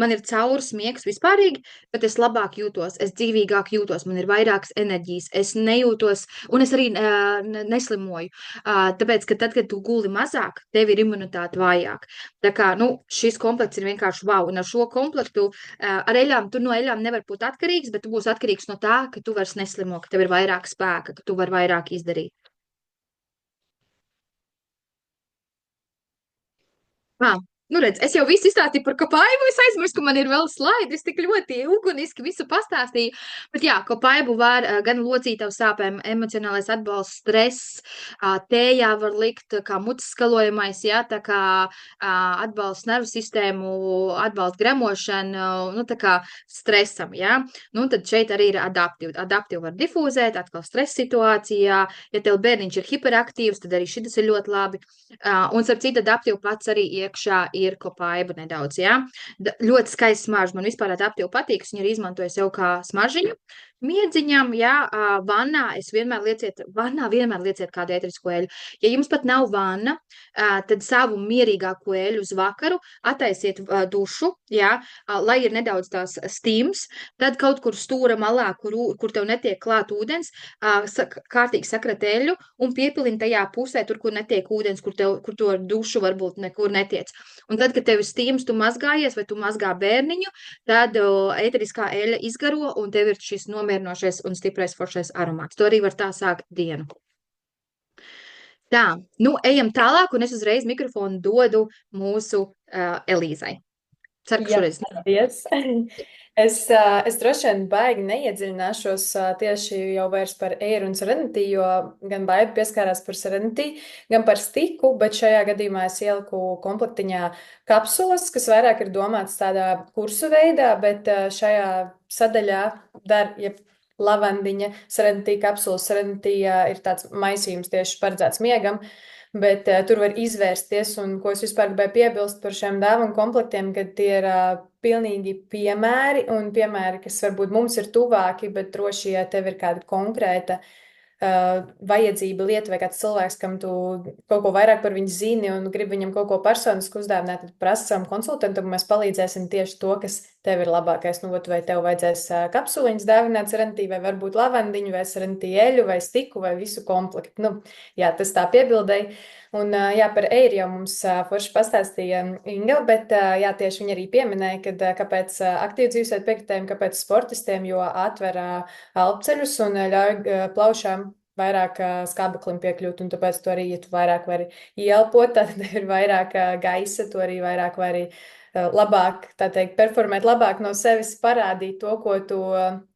man ir caurs miegs vispārīgi, bet es labāk jūtos, es dzīvīgāk jūtos, man ir vairākas enerģijas, es nejūtos, un es arī neslimoju, tāpēc, ka tad, kad tu guli mazāk, tev ir imunitāte vājāk, tā kā, šis komplekts ir vienkārši wow, un ar šo komplektu, ar eļām, tu no eļām nevar būt atkarīgs, bet tu būsi atkarīgs no tā, ka tu vairs neslimo, ka tev ir vairāk spēka, ka tu vari vairāk izdarīt. Redz, es jau visu izstāstīju par Kopaibu, es aizmirsu, ka man ir vēl slaidi, es tik ļoti uguniski visu pastāstīju, bet jā, Kopaibu var gan locītavu sāpēm, emocionālais atbalsts, stress, tējā var likt kā mutes skalojamais, jā, tā kā atbalsts nervu sistēmu, atbalsts gremošanu, tā kā stresam, jā, tad šeit arī ir adaptīvi var difūzēt, atkal stresa situācijā, ja tev bērniņš ir hiperaktīvs, tad arī šitas ir ļoti labi, un starp citu adaptīvi pats arī iekšā ir Kopaiba nedaudz, jā. Ļoti skaists smaržs, man vispār adaptīvi patīk, viņu arī izmantoju sev kā smaržiņu. Miedziņam, jā, vannā vienmēr lieciet kādu ēterisko eļu. Ja jums pat nav vanna, tad savu mierīgāko eļu uz vakaru attaisiet dušu, jā, lai ir nedaudz tās stīms, tad kaut kur stūra malā, kur tev netiek klāt ūdens, kārtīgi sakrat eļu un piepilini tajā pusē, tur, kur netiek ūdens, kur to dušu varbūt nekur netiec. Un tad, kad tev ir stīms, tu mazgājies vai tu mazgā bērniņu, tad ēteriskā eļa izgaro un tev ir šis nomierinošais un stiprais foršais aromāts. To arī var tā sākt dienu. Tā, ejam tālāk un es uzreiz mikrofonu dodu mūsu Elīzai. Ceru, ka šoreiz. Paldies! Es droši vien baigi neiedziļināšos tieši jau vairs par Air un Serenity, jo gan Baiba pieskārās par Serenity, gan par stiku, bet šajā gadījumā es ieliku komplektiņā kapsulas, kas vairāk ir domāts tādā kursu veidā, bet šajā sadaļā lavandiņa, Serenity kapsulas, Serenity ir tāds maisījums tieši paredzēts miegam, bet tur var izvērsties, un ko es vispār gribēju piebilst par šiem dāvanu komplektiem, ka tie ir pilnīgi piemēri, un piemēri, kas varbūt mums ir tuvāki, bet droši, ja tev ir kāda konkrēta vajadzība lieta vai kāds cilvēks, kam tu kaut ko vairāk par viņu zini un grib viņam kaut ko personisku uzdāvināt, tad prasa savam konsultantam, un mēs palīdzēsim tieši to, kas tev ir labākais. Vai tev vajadzēs kapsuliņas dāvināt Serenity, vai varbūt lavandiņu, vai Serenity eļu, vai stiku, vai visu komplektu. Jā, tas tā piebildēja. Un jā, par Air jau mums forši pastāstīja Inga, bet jā, tieši viņa arī pieminēja, kad kāpēc aktīvu dzīvesveidu piekritējiem, kāpēc sportistiem, jo atver elpceļus un ļauj plaušām vairāk skābeklim piekļūt, un tāpēc tu arī, ja tu vairāk vari ieelpot, tad ir vairāk gaisa, tu arī vairāk vari labāk, tā teikt, performēt labāk no sevis, parādīt to, ko tu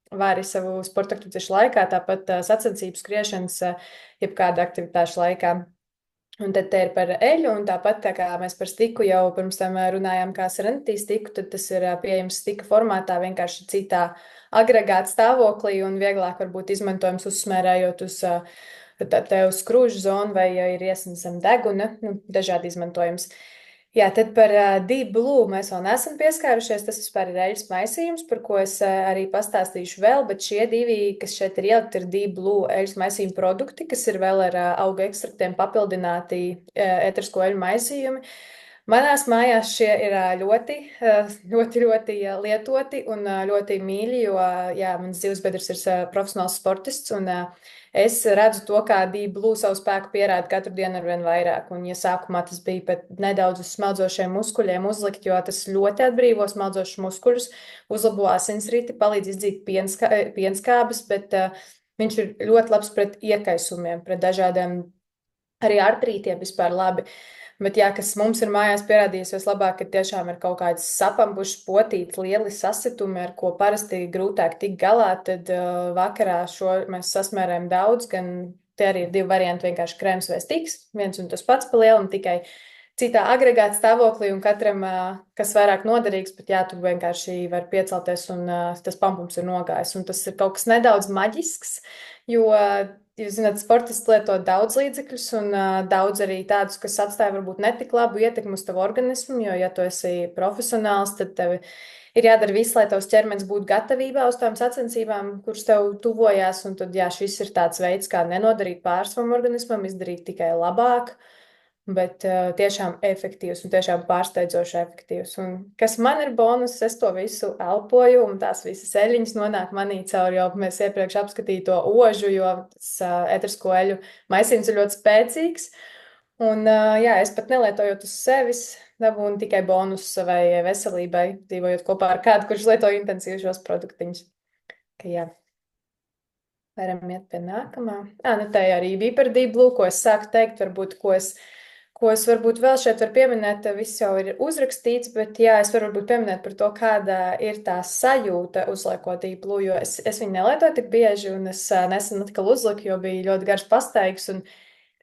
vari savu sporta aktivitāšu laikā, tāpat sacensības skriešanas, jebkāda aktivitāšu laikā. Un tad te ir par eļu, un tāpat tā kā mēs par stiku jau pirms tam runājām kā Serenity stiku, tad tas ir pieejams stika formātā, vienkārši citā agregāta stāvoklī un vieglāk varbūt izmantojams uzsmērējot uz uz krūžu zonu vai ja ir iesnas zem deguna, dažādi izmantojums. Jā, tad par Deep Blue mēs vēl neesam pieskārušies, tas vispār ir eļas maisījums, par ko es arī pastāstīšu vēl, bet šie divi, kas šeit ir ielikt, ir Deep Blue eļas maisījuma produkti, kas ir vēl ar auga ekstraktiem papildināti ēterisko eļu maisījumi. Manās mājās šie ir ļoti lietoti un ļoti mīļi, jo jā, mans dzīvesbiedrs ir profesionāls sportists un es redzu to, kā Deep Blue savu spēku pierāda katru dienu ar vien vairāk. Un, ja sākumā tas bija pat nedaudz uz smeldzošiem muskuļiem uzlikt, jo tas ļoti atbrīvo smeldzošus muskuļus, uzlabo asinsriti, palīdz izdzīt pienskābes, bet viņš ir ļoti labs pret iekaisumiem, pret dažādiem arī artrītiem vispār labi. Bet jā, kas mums ir mājās pierādījies vislabāk, ka tiešām ir kaut kāds sapampušs, potīts, lieli sasitumi, ar ko parasti grūtāk tikt galā, tad vakarā šo mēs sasmērējam daudz, gan te arī ir 2 varianti, vienkārši krēms vai stiks, viens un tas pats pa lielam, tikai citā agregāta stāvoklī un katram, kas vairāk noderīgs, bet jā, tu vienkārši var piecelties un tas pampums ir nogājis. Un tas ir kaut kas nedaudz maģisks, jo, jūs zināt, sportisti lieto daudz līdzekļus un daudz arī tādus, kas atstāja varbūt netik labu ietekmi uz tavu organismu, jo, ja tu esi profesionāls, tad tev ir jādara viss, lai tavs ķermenis būtu gatavībā uz tām sacensībām, kuras tev tuvojās, un tad, jā, šis ir tāds veids, kā nenodarīt pārsvaram organismam, izdarīt tikai labāk, bet tiešām efektīvs un tiešām pārsteidzoši efektīvs. Un kas man ir bonus, es to visu elpoju, un tās visas eļļiņas nonāk manī caur jau mēs iepriekš apskatīto ožu, jo tas ēterisko eļļu maisījums ir ļoti spēcīgs. Un jā, es pat nelietojot uz sevis, dabūnu tikai bonus savai veselībai, dzīvojot kopā ar kādu, kurš lieto intensīvi šos produktiņus. Ka jā. Varam iet pie nākamā. Nu tā arī Vipardī Blue, ko es sāku teikt, varbūt, ko es varbūt vēl šeit varu pieminēt, viss jau ir uzrakstīts, bet jā, es varu varbūt pieminēt par to, kāda ir tā sajūta uzliekot Blue, jo es viņu nelietoju tik bieži, un es nesen atkal uzliku, jo bija ļoti garš pastaigs un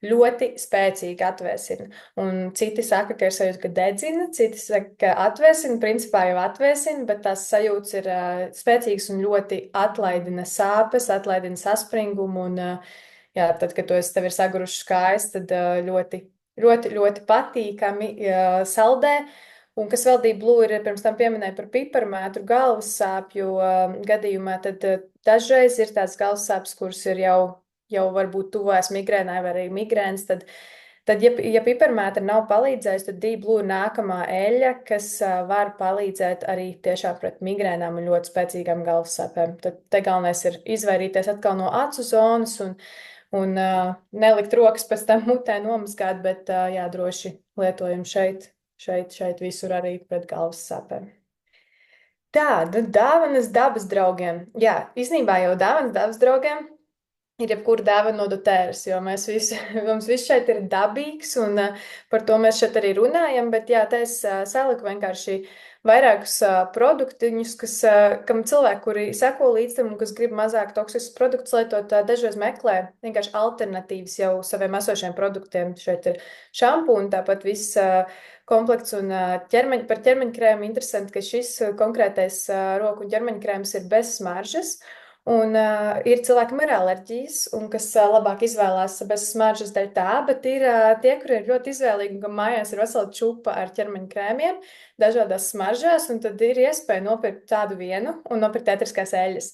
ļoti spēcīgi atvēsina. Un citi saka, ka ir sajūta, ka dedzina, citi saka, ka atvēsina, principā jau atvēsina, bet tās sajūtas ir spēcīgas un ļoti atlaidina sāpes, atlaidina saspringumu, un jā, tad, kad tev ir sagurušas kājas, tad ļoti patīkami saldē. Un kas vēl Blue ir, pirms tam pieminēja par piparmētru galvas sāpju gadījumā, tad dažreiz ir tās galvas sāpes, kuras ir jau varbūt tuvojas migrēnai vai arī migrēns, tad ja piparmētra nav palīdzējis, tad Blue ir nākamā eļļa, kas var palīdzēt arī tiešām pret migrēnām un ļoti spēcīgām galvas sāpēm. Tad te galvenais ir izvairīties atkal no acu zonas un nelikt rokas pēc tam mutē nomazgāt, bet jā, droši lietojam šeit visur arī pret galvas sāpēm. Tā, dāvanas dabas draugiem. Jā, īstenībā jau dāvanas dabas draugiem ir jebkura dāvana no doTERRAs, jo mums viss šeit ir dabīgs, un par to mēs šeit arī runājam, bet jā, te es saliku vienkārši vairākus produktiņus, kam cilvēki, kuri seko līdz tam un kas grib mazāk toksiskus produktus lietot, dažreiz meklē vienkārši alternatīvas jau saviem esošiem produktiem. Šeit ir šampūni, tāpat viss komplekts un par ķermeņkrēmu interesanti, ka šis konkrētais roku un ķermeņkrēms ir bez smaržas. Un ir cilvēkam ir alerģijas, un kas labāk izvēlās bez smaržas dēļ tā, bet ir tie, kuri ir ļoti izvēlīgi, un kam mājās ir vesela čupa ar ķermeņa krēmiem, dažādās smaržās, un tad ir iespēja nopirkt tādu vienu un nopirkt ēteriskās eļļas.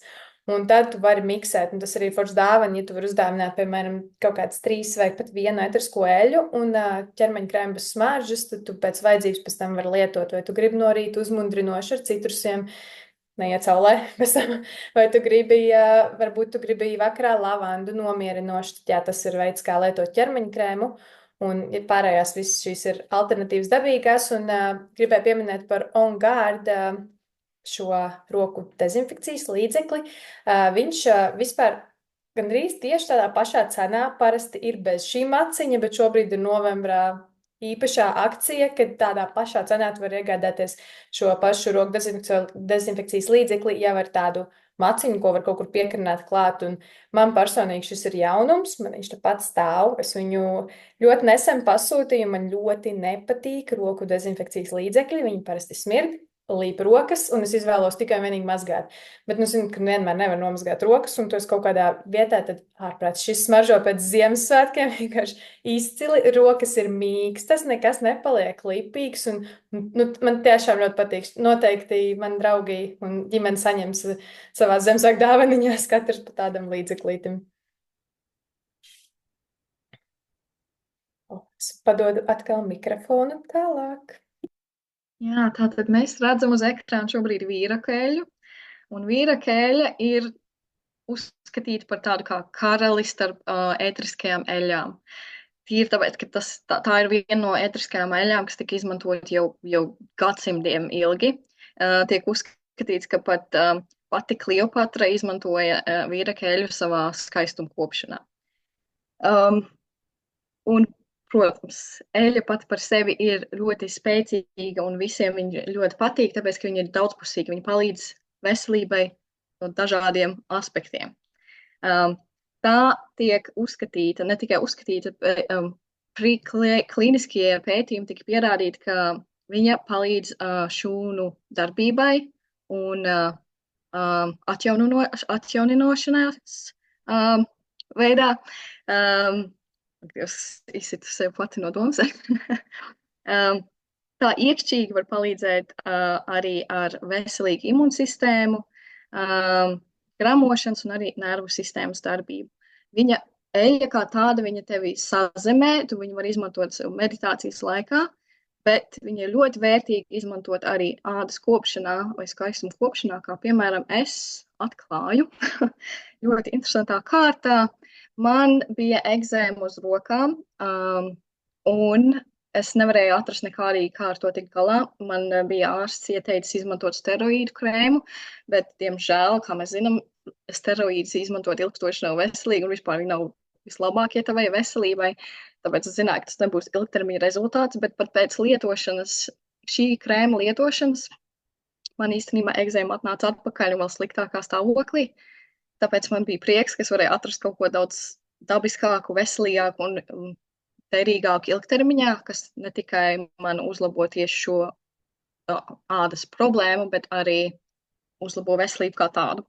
Un tad tu vari miksēt, un tas arī foršs dāvana, ja tu vari uzdāvināt, piemēram, kaut kāds 3 vai pat 1 ēterisko eļļu un ķermeņa krēmu bez smaržas, tad tu pēc vajadzības pēc tam vari lietot, vai tu gribi no rīta uzmundrinoši ar citrusiem, neiet saulē, vai varbūt tu gribi vakarā lavandu nomierinoši, tad jā, tas ir veids, kā lietot ķermeņa krēmu, un pārējās visas šīs ir alternatīvas dabīgās, un gribēju pieminēt par On Guard šo roku dezinfekcijas līdzekli. Viņš vispār gandrīz tieši tādā pašā cenā parasti ir bez šī maciņa, bet šobrīd ir novembrā īpašā akcija, kad tādā pašā cenā tu var iegādāties šo pašu roku dezinfekcijas līdzekli jau ar tādu maciņu, ko var kaut kur piekarināt klāt, un man personīgi šis ir jaunums, man viņš tepat stāv, es viņu ļoti nesen pasūtīju, man ļoti nepatīk roku dezinfekcijas līdzekļi, viņi parasti smird, līp rokas, un es izvēlos tikai vienīgi mazgāt. Bet, zinu, ka vienmēr nevar nomazgāt rokas, un tu esi kaut kādā vietā, tad ārprāt šis smaržo pēc Ziemassvētkiem, vienkārši izcili, rokas ir mīkstas, nekas nepaliek lipīgs, un man tiešām ļoti patīk. Noteikti man draugi un ģimene saņems savās Ziemassvētku dāvaniņās katrs pa tādam līdzeklītim. Es padodu atkal mikrofonu tālāk. Jā, tātad mēs redzam uz ekrāna šobrīd vīraku eļļu, un vīraku eļļa ir uzskatīta par tādu kā karali starp ēteriskajām eļļām. Tīri tāpēc, ka tā ir viena no ēteriskajām eļļām, kas tika izmantot jau gadsimtiem ilgi. Tiek uzskatīts, ka pat pati Kleopatra izmantoja vīraku eļļu savā skaistuma kopšanā. Un protams, eļļa pati par sevi ir ļoti spēcīga un visiem viņa ļoti patīk, tāpēc, ka viņa ir daudzpusīga. Viņa palīdz veselībai no dažādiem aspektiem. tā tiek uzskatīta, ne tikai uzskatīta, klīniskie pētījumi tika pierādīti, ka viņa palīdz šūnu darbībai un atjauninošanās veidā. Es izsitu sev pati no domas. Tā iekšķīgi var palīdzēt arī ar veselīgu imūnsistēmu, gramošanas un arī nervu sistēmas darbību. Viņa eļļa kā tāda, viņa tevi sazemē, tu viņu var izmantot meditācijas laikā, bet viņa ir ļoti vērtīgi izmantot arī ādas kopšanā vai skaistuma kopšanā, kā piemēram es atklāju ļoti interesantā kārtā. Man bija egzēma uz rokām, un es nevarēju atrast nekādīgi, kā ar to tikt galā. Man bija ārsts ieteicis izmantot steroīdu krēmu, bet, diemžēl, kā mēs zinām, steroīdus izmantot ilgstoši nav veselīgi un vispār viņi nav vislabākie tavai veselībai. Tāpēc es zināju, ka tas nebūs ilgtermiņa rezultāts, bet pat pēc lietošanas, šī krēma lietošanas, man īstenībā egzēma atnāca atpakaļ un vēl sliktākā stāvoklī. Tāpēc man bija prieks, ka es varēju atrast kaut ko daudz dabiskāku, veselīgāku un derīgāku ilgtermiņā, kas ne tikai man uzlabo tieši šo ādas problēmu, bet arī uzlabo veselību kā tādu.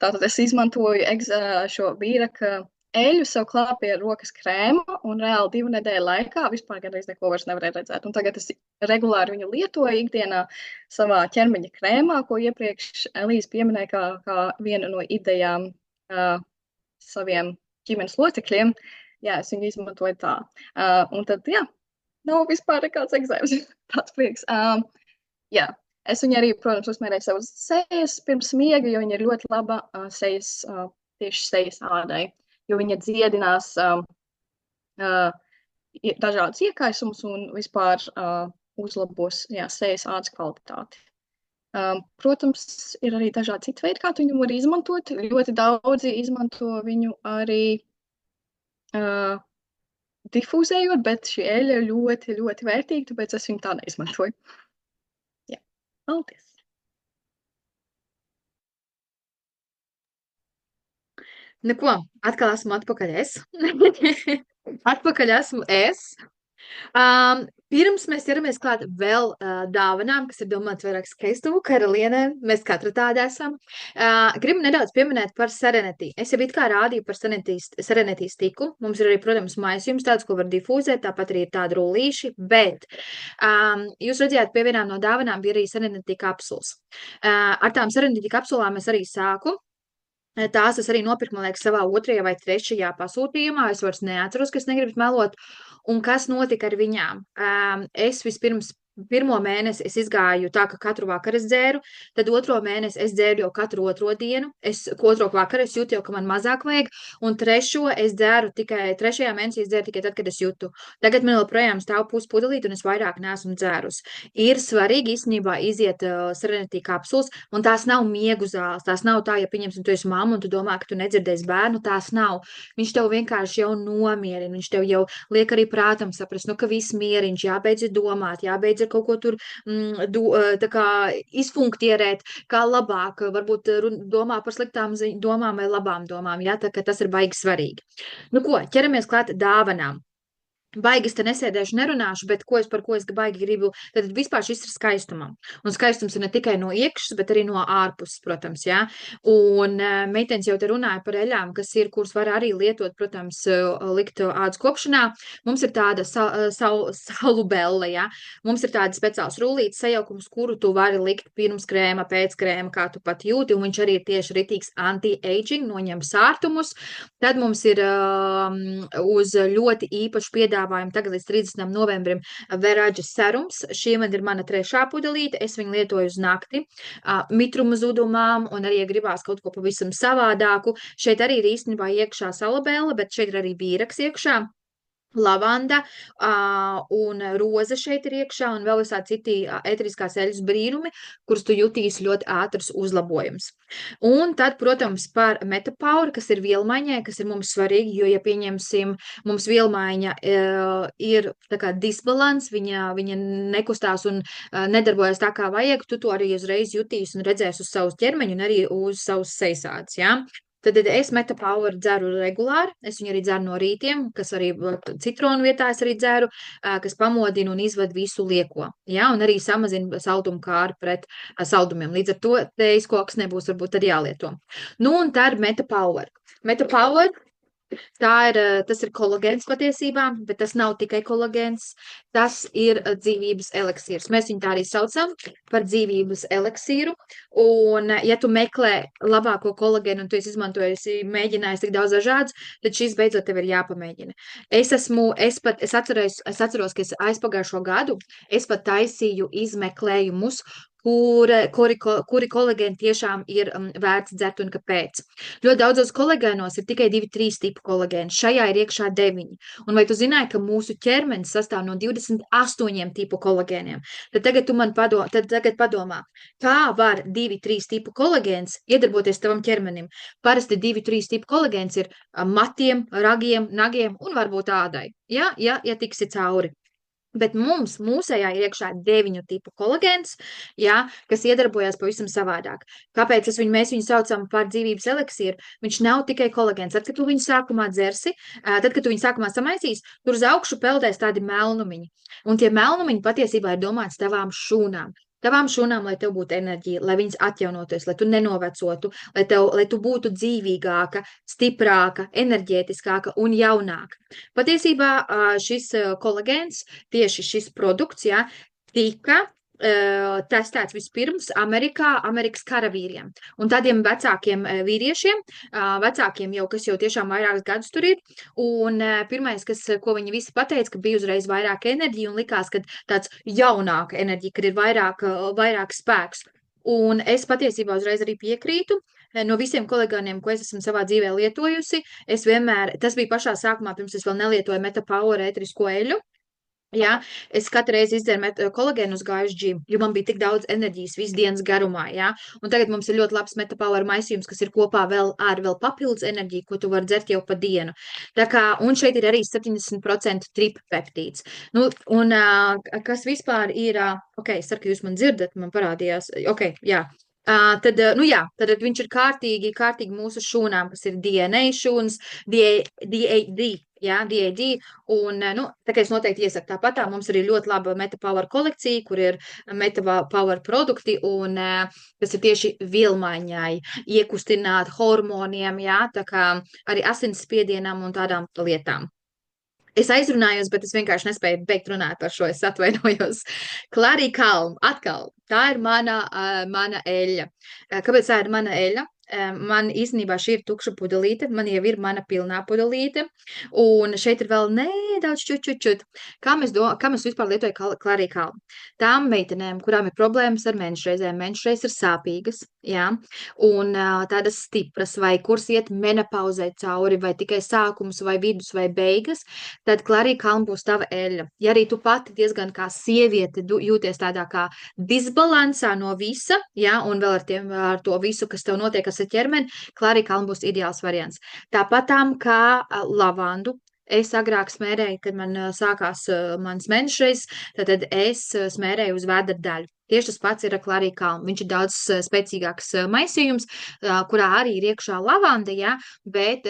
Tātad es izmantoju šo vīraka eļļu sev klāt pie rokas krēma un reāli 2 nedēļu laikā vispār gandrīz neko vairs nevarēju redzēt. Un tagad es regulāri viņu lietoju ikdienā savā ķermeņa krēmā, ko iepriekš Elīze pieminēja kā vienu no idejām saviem ģimenes locekļiem. Jā, es viņu izmantoju tā. Un tad, jā, nav vispār nekāds egzēms. Tāds prieks. Jā, es viņu arī, protams, uzmērēju savas sejas pirms miega, jo viņa ir ļoti laba tieši sejas ādai. Jo viņa dziedinās dažādas iekaisumus un vispār uzlabos sejas ādas kvalitāti. Protams, ir arī dažādi citi veidi, kā tu viņu var izmantot. Ļoti daudzi izmanto viņu arī difūzējot, bet šī eļļa ir ļoti, ļoti vērtīga, tāpēc es viņu tā neizmantoju. Jā, paldies! Nu ko, atkal esmu atpakaļ es. Atpakaļ esmu es. Pirms mēs ķeramies klāt vēl dāvanām, kas ir domāts vairāk skaistumu karalienēm. Mēs katra tāda esam. Gribu nedaudz pieminēt par Serenity. Es jau it kā rādīju par Serenity stiku. Mums ir arī, protams, maisījums tāds, ko var difūzēt, tāpat arī ir tādi rullīši, bet jūs redzējāt, pie vienām no dāvanām bija arī Serenity kapsulas. Ar tām Serenity kapsulām es arī sāku. Tās es arī nopirku, man liekas, savā 2. vai 3. pasūtījumā. Es vairs neatceros, ka es negribu melot. Un kas notika ar viņām? Es vispirms 1. mēnesi es izgāju tā, ka katru vakaru es dzēru, tad 2. mēnesi es dzēru jau katru 2. dienu, otro vakaru es jūtu jau, ka man mazāk vajag, un 3. es dzēru tikai, 3. mēnesī es dzēru tikai tad, kad es jūtu. Tagad man joprojām stāv puspudelīt, un es vairāk neesmu dzērus. Ir svarīgi īstenībā iziet Serenity kapsulas, un tās nav miegu zāles, tās nav tā, ja pieņemsim, tu esi mamma, un tu domā, ka tu nedzirdēsi bērnu, tās nav. Viņš tev vienkārši jau nomierina, viņš tev jau liek arī prātam saprast, ka viss mieriņš, jābeidz domāt, jābeidz kaut ko tur tā kā izfunktierēt, kā labāk, varbūt domā par sliktām domām vai labām domām, jā, tā ka tas ir baigi svarīgi. Nu ko, ķeramies klāt dāvanām. Baigi es te nesēdēšu, nerunāšu, bet par ko es baigi gribu, tad vispār šis ir skaistumam. Un skaistums ir ne tikai no iekšas, bet arī no ārpuses, protams, jā. Un meitenes jau te runāja par eļām, kuras var arī lietot, protams, likt ādas kopšanā. Mums ir tāda salubelle, jā. Mums ir tāda speciāls rullītes sajaukums, kuru tu vari likt pirms krēma, pēc krēma, kā tu pat jūti, un viņš arī ir tieši ritīgs anti-aging, noņem sārtumus. Tad mums ir uz ļoti īpašu piedāvājumu tagad līdz 30. novembrim Veraģas serums. Šī man ir mana 3. pudelīte. Es viņu lietoju uz nakti, mitruma zudumām, un arī, ja gribās kaut ko pavisam savādāku. Šeit arī ir īstenībā iekšā salabēla, bet šeit ir arī vīraks iekšā. Lavanda un roze šeit ir iekšā, un vēl visādi citi ēteriskās eļļas brīnumi, kurus tu jutīsi ļoti ātrs uzlabojums. Un tad, protams, par metapauri, kas ir vielmaiņai, kas ir mums svarīgi, jo, ja pieņemsim, mums vielmaiņa ir tā kā disbalans, viņa nekustās un nedarbojas tā, kā vajag, tu to arī uzreiz jutīsi un redzēsi uz savus ķermeņu un arī uz savus sejsādes, jā. Tad es Metapower dzeru regulāri, es viņu arī dzeru no rītiem, kas arī citronu vietā es arī dzeru, kas pamodina un izved visu lieko, ja, un arī samazina saldumu kāri pret saldumiem. Līdz ar to tejas koks nebūs varbūt tad jālieto. Nu, un tā ir Metapower. Metapower, tas ir kolagēns patiesībā, bet tas nav tikai kolagēns, tas ir dzīvības eliksīrs. Mēs viņu tā arī saucam par dzīvības eliksīru, un ja tu meklē labāko kolagēnu un tu esi izmantojis, mēģinājis tik daudz dažādus, tad šis beidzot tev ir jāpamēģina. Es atceros, ka es aizpagājušo gadu, es pat taisīju izmeklējumus, kuri kolagēni tiešām ir vērts dzert un kāpēc. Ļoti daudzos kolagēnos ir tikai 2-3 tipu kolagēni, šajā ir iekšā 9. Un vai tu zināji, ka mūsu ķermenis sastāv no 28 tipu kolagēniem? Tad tagad padomā, kā var 2-3 tipu kolagēns iedarboties tavam ķermenim? Parasti 2-3 tipu kolagēns ir matiem, ragiem, nagiem un varbūt ādai, ja tiksi cauri. Bet mūsējā ir iekšā 9 tipu kolagēns, ja, kas iedarbojas pavisam savādāk. Kāpēc mēs viņu saucam par dzīvības eliksīru? Viņš nav tikai kolagēns. Tad, kad tu viņu sākumā dzersi, tad, kad tu viņu sākumā samaisīs, tur uz augšu peldēs tādi melnumiņi. Un tie melnumiņi patiesībā ir domāts tavām šūnām. Tavām šūnām, lai tev būtu enerģija, lai viņas atjaunotos, lai tu nenovecotu, lai tu būtu dzīvīgāka, stiprāka, enerģētiskāka un jaunāka. Patiesībā šis kolagēns, tieši šis produkts, ja, tika testēts vispirms Amerikas karavīriem un tādiem vecākiem vīriešiem, vecākiem jau, kas jau tiešām vairākus gadus tur ir, un pirmais, ko viņi visi pateica, ka bija uzreiz vairāk enerģija un likās, ka tāds jaunāka enerģija, kad ir vairāk spēks. Un es patiesībā uzreiz arī piekrītu. No visiem kolagēniem, ko es esmu savā dzīvē lietojusi, tas bija pašā sākumā, pirms es vēl nelietoju Metapower ēterisko eļļu. Ja, es katru reizi izdzeru kolagēnu uz gājušu džimu, jo man bija tik daudz enerģijas visu dienas garumā. Ja? Un tagad mums ir ļoti labs Metapower maisījums, kas ir kopā vēl papildus enerģiju, ko tu vari dzert jau pa dienu. Tā kā, un šeit ir arī 70% tripeptīds. Nu, un kas vispār ir, es ceru, ka jūs man dzirdat, man parādījās, jā. Tad viņš ir kārtīgi mūsu šūnām, kas ir DNA šūnas, DAD. Jā, DAD, un, tā kā es noteikti iesaku tāpat, mums arī ļoti laba Metapower kolekcija, kur ir Metapower produkti, un tas ir tieši vilmaiņai, iekustināt hormoniem, jā, tā kā arī asinsspiedienam un tādām lietām. Es aizrunājos, bet es vienkārši nespēju beigt runāt par šo, es atvainojos. Clarī Calm, atkal, tā ir mana eļļa. Kāpēc tā ir mana eļļa? Man īstenībā šī ir tukša pudelīte, man jau ir mana pilnā pudelīte, un šeit ir vēl nedaudz čut. Kā mēs vispār lietoju Clarī Calm? Tām meitenēm, kurām ir problēmas ar menšreizēm, menšreiz ir sāpīgas, jā, un tādas stipras, vai kuras iet menopauzē cauri, vai tikai sākums, vai vidus, vai beigas, tad Clarī Calm būs tava eļļa. Ja arī tu pati diezgan kā sieviete jūties tādā kā disbalansā no visa, jā, un vēl ar to visu, kas tev notiek ar ķermeni, Clarī Calm būs ideāls variants. Tāpatām kā lavandu. Es agrāk smērēju, kad man sākās mans menšreizes, tad es smērēju uz vēdera daļu. Tieši tas pats ir ar Clarī Calm. Viņš ir daudz spēcīgāks maisījums, kurā arī ir iekšā lavanda, ja, bet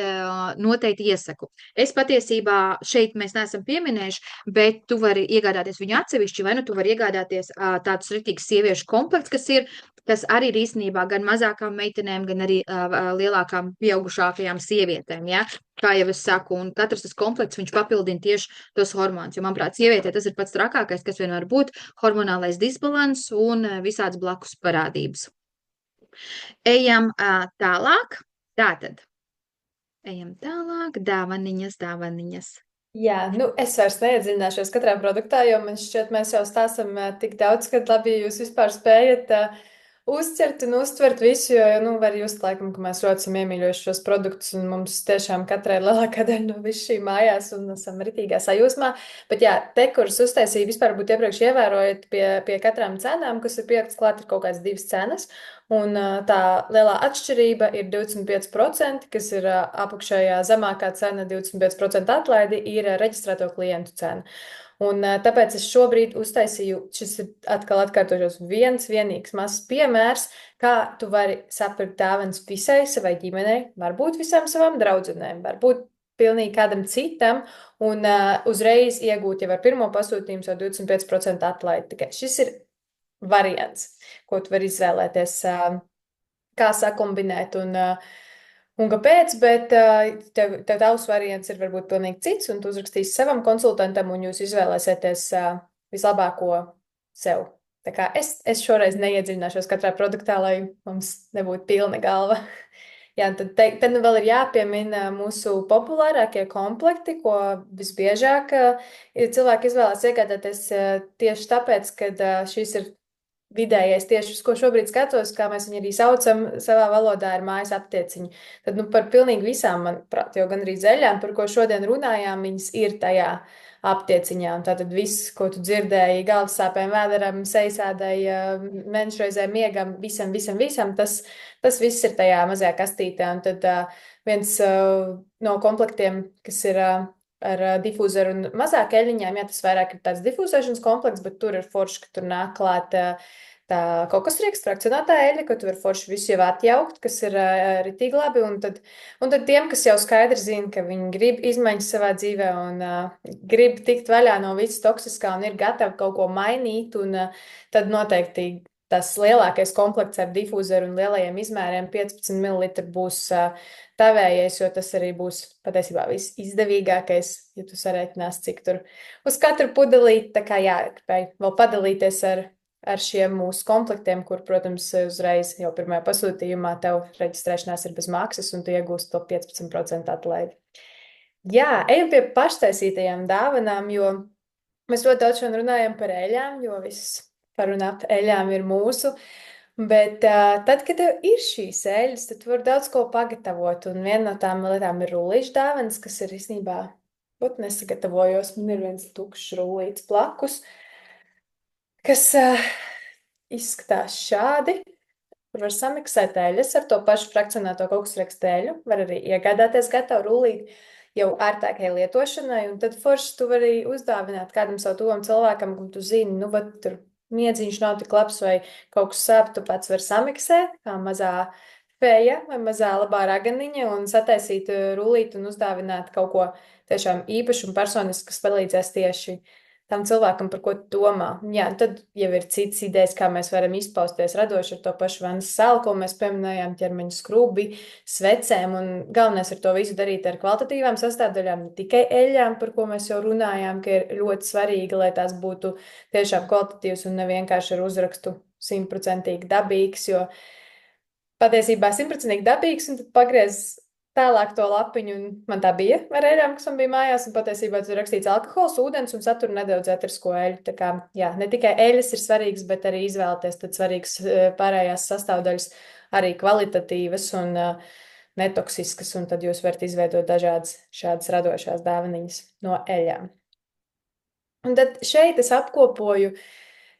noteikti iesaku. Es patiesībā šeit mēs neesam pieminējuši, bet tu vari iegādāties viņu atsevišķi, vai tu vari iegādāties tādus ritīgus sieviešu komplekts, kas arī ir īstenībā gan mazākām meitenēm, gan arī lielākām pieaugušākajām sievietēm, ja? Kā jau es saku, un katrs tas komplekts, viņš papildina tieši tos hormonus, jo, manuprāt, sievietē tas ir pats trakākais, kas vien var būt, hormonālais disbalans un visāds blakus parādības. Ejam tālāk, tātad, ejam tālāk, dāvaniņas. Jā, es vairs neiedziļināšos katrā produktā, jo man šķiet, mēs jau stāstam tik daudz, ka labi, jūs vispār spējat uzķert un uztvert visu, jo, var just laikam, ka mēs ļoti esam iemīļojuši šos produktus un mums tiešām katrai lielākā daļa no visu šī mājās un esam ritīgā sajūsmā. Bet jā, te, kuras uztaisīja, vispār būtu iepriekš ievērojot pie katrām cenām, kas ir pieliktas klāt, ir kaut kādas 2 cenas. Un tā lielā atšķirība ir 25%, kas ir apakšējā zemākā cena, 25% atlaidi ir reģistrēto klientu cena. Un tāpēc es šobrīd uztaisīju, šis ir atkal atkārtošos vienīgs mazs piemērs, kā tu vari sapirkt dāvanas visai savai ģimenei, varbūt visām savām draudzenēm, varbūt pilnīgi kādam citam, un uzreiz iegūt jau ar pirmo pasūtījumu savu 25% atlaidi. Tikai šis ir variants, ko tu vari izvēlēties, kā sakombinēt un kāpēc, bet tev tavs variants ir varbūt pilnīgi cits, un tu uzrakstīsi savam konsultantam, un jūs izvēlēsieties vislabāko sev. Tā kā es šoreiz neiedziļināšos katrā produktā, lai mums nebūtu pilna galva. Jā, tad nu vēl ir jāpiemina mūsu populārākie komplekti, ko visbiežāk cilvēki izvēlās iegādāties tieši tāpēc, ka šis ir vidējais tieši, uz ko šobrīd skatos, kā mēs viņu arī saucam savā valodā, ir mājas aptieciņi. Tad par pilnīgi visām, manuprāt, jau gandrīz eļļām, par ko šodien runājām, viņas ir tajā aptieciņā. Un tātad viss, ko tu dzirdēji, galvas sāpēm, vēderam, sejasādai, mēnešreizēm miegam, visam, tas viss ir tajā mazajā kastītē. Un tad viens no komplektiem, kas ir ar difūzeru un mazāk eļļiņām, jā, tas vairāk ir tāds difūzēšanas komplekts, bet tur ir forši, ka tur nāk klāt tā kokosrieksta frakcionētā eļļa, ko tu vari forši visu jau atjaukt, kas ir ritīgi labi, un tad tiem, kas jau skaidri zina, ka viņi grib izmaiņas savā dzīvē un grib tikt vaļā no viss toksiskā un ir gatavi kaut ko mainīt, un tad noteikti tas lielākais komplekts ar difūzeru un lielajiem izmēriem 15 ml būs tavējais, jo tas arī būs patiesībā viss izdevīgākais, ja tu sarēķinās, cik tur uz katru pudelīti. Tā kā jā, gribēju vēl padalīties ar šiem mūsu komplektiem, kur, protams, uzreiz jau pirmajā pasūtījumā tev reģistrēšanās ir bez maksas, un tu iegūsti to 15% atlaidi. Jā, ejam pie paštaisītajām dāvanām, jo mēs ļoti daudz šodien runājam par eļļām, jo viss par un ap eļļām ir mūsu. Bet tad, kad tev ir šīs eļļas, tad tu vari daudz ko pagatavot, un viena no tām lietām ir rullīšu dāvanas, kas ir īstenībā, pat nesagatavojos, man ir viens tukšs rullīts blakus, kas izskatās šādi, kur var samiksēt eļļas ar to pašu frakcionēto kokosriekstu eļļu, var arī iegādāties gatavu rullīti jau ērtākai lietošanai, un tad forši tu vari uzdāvināt kādam savu tuvam cilvēkam, un tu zini, nu, vat tur miedziņš nav tik labs vai kaut kas sāp, tu pats var samiksēt, kā mazā feja vai mazā labā raganiņa, un sataisīt rullīti un uzdāvināt kaut ko tiešām īpašu un personisku, kas palīdzēs tieši tam cilvēkam, par ko tu domā. Jā, tad jau ir citas idejas, kā mēs varam izpausties radoši ar to pašu vannas sāli, ko mēs pieminējām, ķermeņa skrubi, svecēm, un galvenais ir to visu darīt ar kvalitatīvām sastāvdaļām, ne tikai eļļām, par ko mēs jau runājām, ka ir ļoti svarīgi, lai tās būtu tiešām kvalitatīvas un ne vienkārši ar uzrakstu 100% dabīgs, jo patiesībā 100% dabīgs, un tad pagriez tālāk to lapiņu, un man tā bija ar eļļām, kas man bija mājās, un patiesībā tur rakstīts alkohols, ūdens un satur nedaudz eterisko eļļu. Tā kā, jā, ne tikai eļļas ir svarīgas, bet arī izvēlēties tad svarīgas pārējās sastāvdaļas, arī kvalitatīvas un netoksiskas, un tad jūs varat izveidot dažādas šādas radošās dāvaniņas no eļļām. Un tad šeit es apkopoju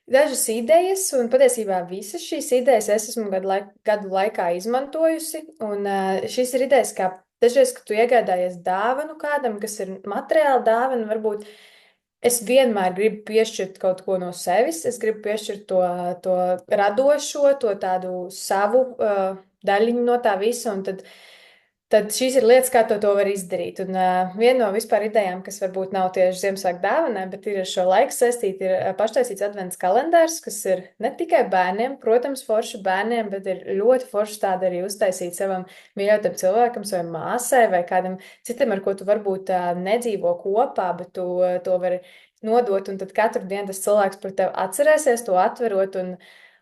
dažas idejas, un patiesībā visas šīs idejas es esmu gadu laikā izmantojusi, un šīs ir idejas, kā dažreiz, kad tu iegādājies dāvanu kādam, kas ir materiāla dāvana, varbūt es vienmēr gribu piešķirt kaut ko no sevis, es gribu piešķirt to radošo, to tādu savu daļiņu no tā visa, un tad šīs ir lietas, kā to var izdarīt. Un viena no vispār idejām, kas varbūt nav tieši Ziemassvētku dāvanai, bet ir ar šo laiku saistīta, ir paštaisīts advents kalendārs, kas ir ne tikai bērniem, protams, forši bērniem, bet ir ļoti forši tāda arī uztaisīt savam mīļotam cilvēkam, savai māsai vai kādam citam, ar ko tu varbūt nedzīvo kopā, bet tu to vari nodot, un tad katru dienu tas cilvēks par tevi atcerēsies, to atverot, un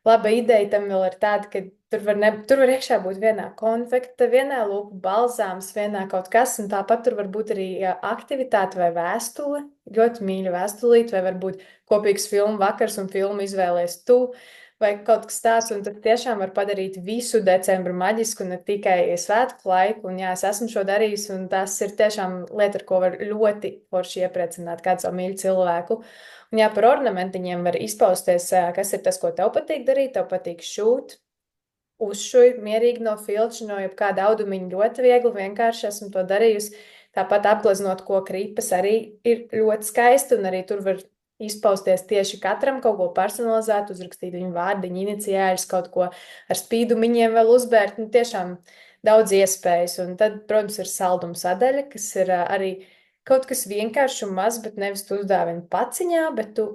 laba ideja tam vēl ir tāda, ka tur var iekšā būt vienā konfekta, vienā lūpu balzāms, vienā kaut kas, un tāpat tur var būt arī aktivitāte vai vēstule, ļoti mīļa vēstulīt, vai varbūt kopīgs filmu vakars un filmu izvēlēs tu, vai kaut kas tāds, un tad tiešām var padarīt visu decembru maģisku, ne tikai svētku laiku, un jā, es esmu šo darījis, un tas ir tiešām lieta, ar ko var ļoti forši iepriecināt kādu savu mīļu cilvēku. Un jā, par ornamentiņiem var izpausties, kas ir tas, ko tev patīk darīt, tev patīk šūt, uzšuj mierīgi no filča, no jebkāda audumiņa ļoti viegli, vienkārši esmu to darījusi. Tāpat apgleznot koku ripas arī ir ļoti skaisti, un arī tur var izpausties tieši katram kaut ko personalizēt, uzrakstīt viņu vārdiņu, iniciāļus, kaut ko ar spīdumiņiem vēl uzbērt. Nu, tiešām daudz iespējas. Un tad, protams, ir salduma sadaļa, kas ir arī kaut kas vienkāršs un maz, bet nevis tu uzdāvini paciņā, bet tu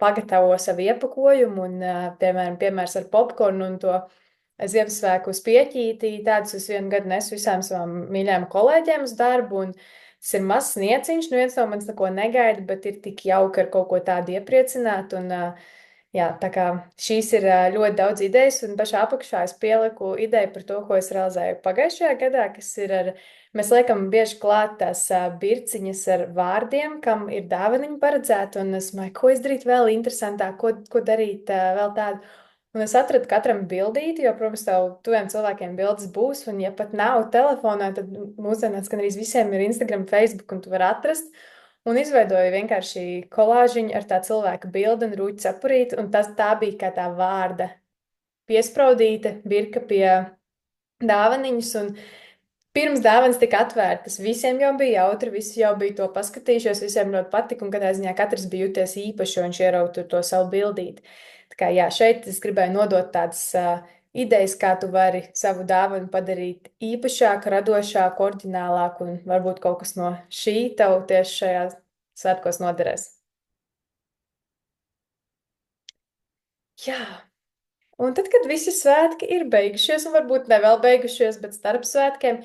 pagatavo savu iepakojumu un, piemērs ar popkornu un to Ziemassvētku spieķītī. Tādus es vienu gadu nesu visām savām mīļām kolēģiem uz darbu, un tas ir mazs nieciņš, nu viens no manis neko negaida, bet ir tik jauki ar kaut ko tādu iepriecināt, un jā, tā kā šīs ir ļoti daudz idejas, un pašā apakšā es pieliku ideju par to, ko es realizēju pagājušajā gadā, kas ir mēs liekam bieži klāt tās birciņas ar vārdiem, kam ir dāvaniņa paredzēta, un es domāju, ko izdarīt vēl interesantāk, ko darīt vēl tādu. Un es atradu katram bildīti, jo, protams, tev tuviem cilvēkiem bildes būs, un ja pat nav telefonā, tad mūsdienās gan arī visiem ir Instagram, Facebook, un tu vari atrast. Un izveidoju vienkārši kolāžiņu ar tā cilvēka bildi un rūķi cepurīti, un tā bija kā tā vārda piespraudīta birka pie dāvaniņas, un pirms dāvanas tika atvērtas, visiem jau bija jautri, visi jau bija to paskatījušies, visiem ļoti patika, un katrā ziņā katrs bija jūties īpaši, un viņš ierauga to savu bildīti. Tā kā jā, šeit es gribēju nodot tādas idejas, kā tu vari savu dāvanu padarīt īpašāku, radošāku, oriģinālāku, un varbūt kaut kas no šī tev tieši šajā svētkos noderēs. Jā. Un tad, kad visi svētki ir beigušies, un varbūt ne vēl beigušies, bet starp svētkiem,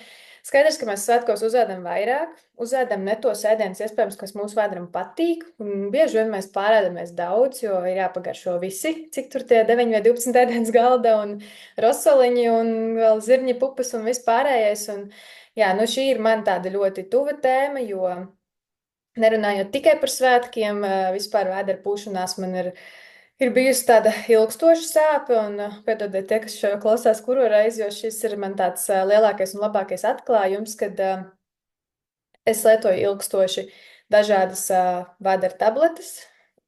skaidrs, ka mēs svētkos uzēdam vairāk, uzēdam ne tos ēdienus, iespējams, kas mūsu vēderam patīk, un bieži vien mēs pārēdamies daudz, jo ir jāpagaršo visi, cik tur tie 9 vai 12 ēdienas galda, un rosoliņi, un vēl zirņi pupas, un viss pārējais, un jā, nu šī ir man tāda ļoti tuva tēma, jo nerunājot tikai par svētkiem, vispār vēdera pūšanās man ir bijusi tāda ilgstoša sāpe, un piedodiet tie, kas šo klausās kuru reizi, jo šis ir man tāds lielākais un labākais atklājums, kad es lietoju ilgstoši dažādas vēdera tabletes,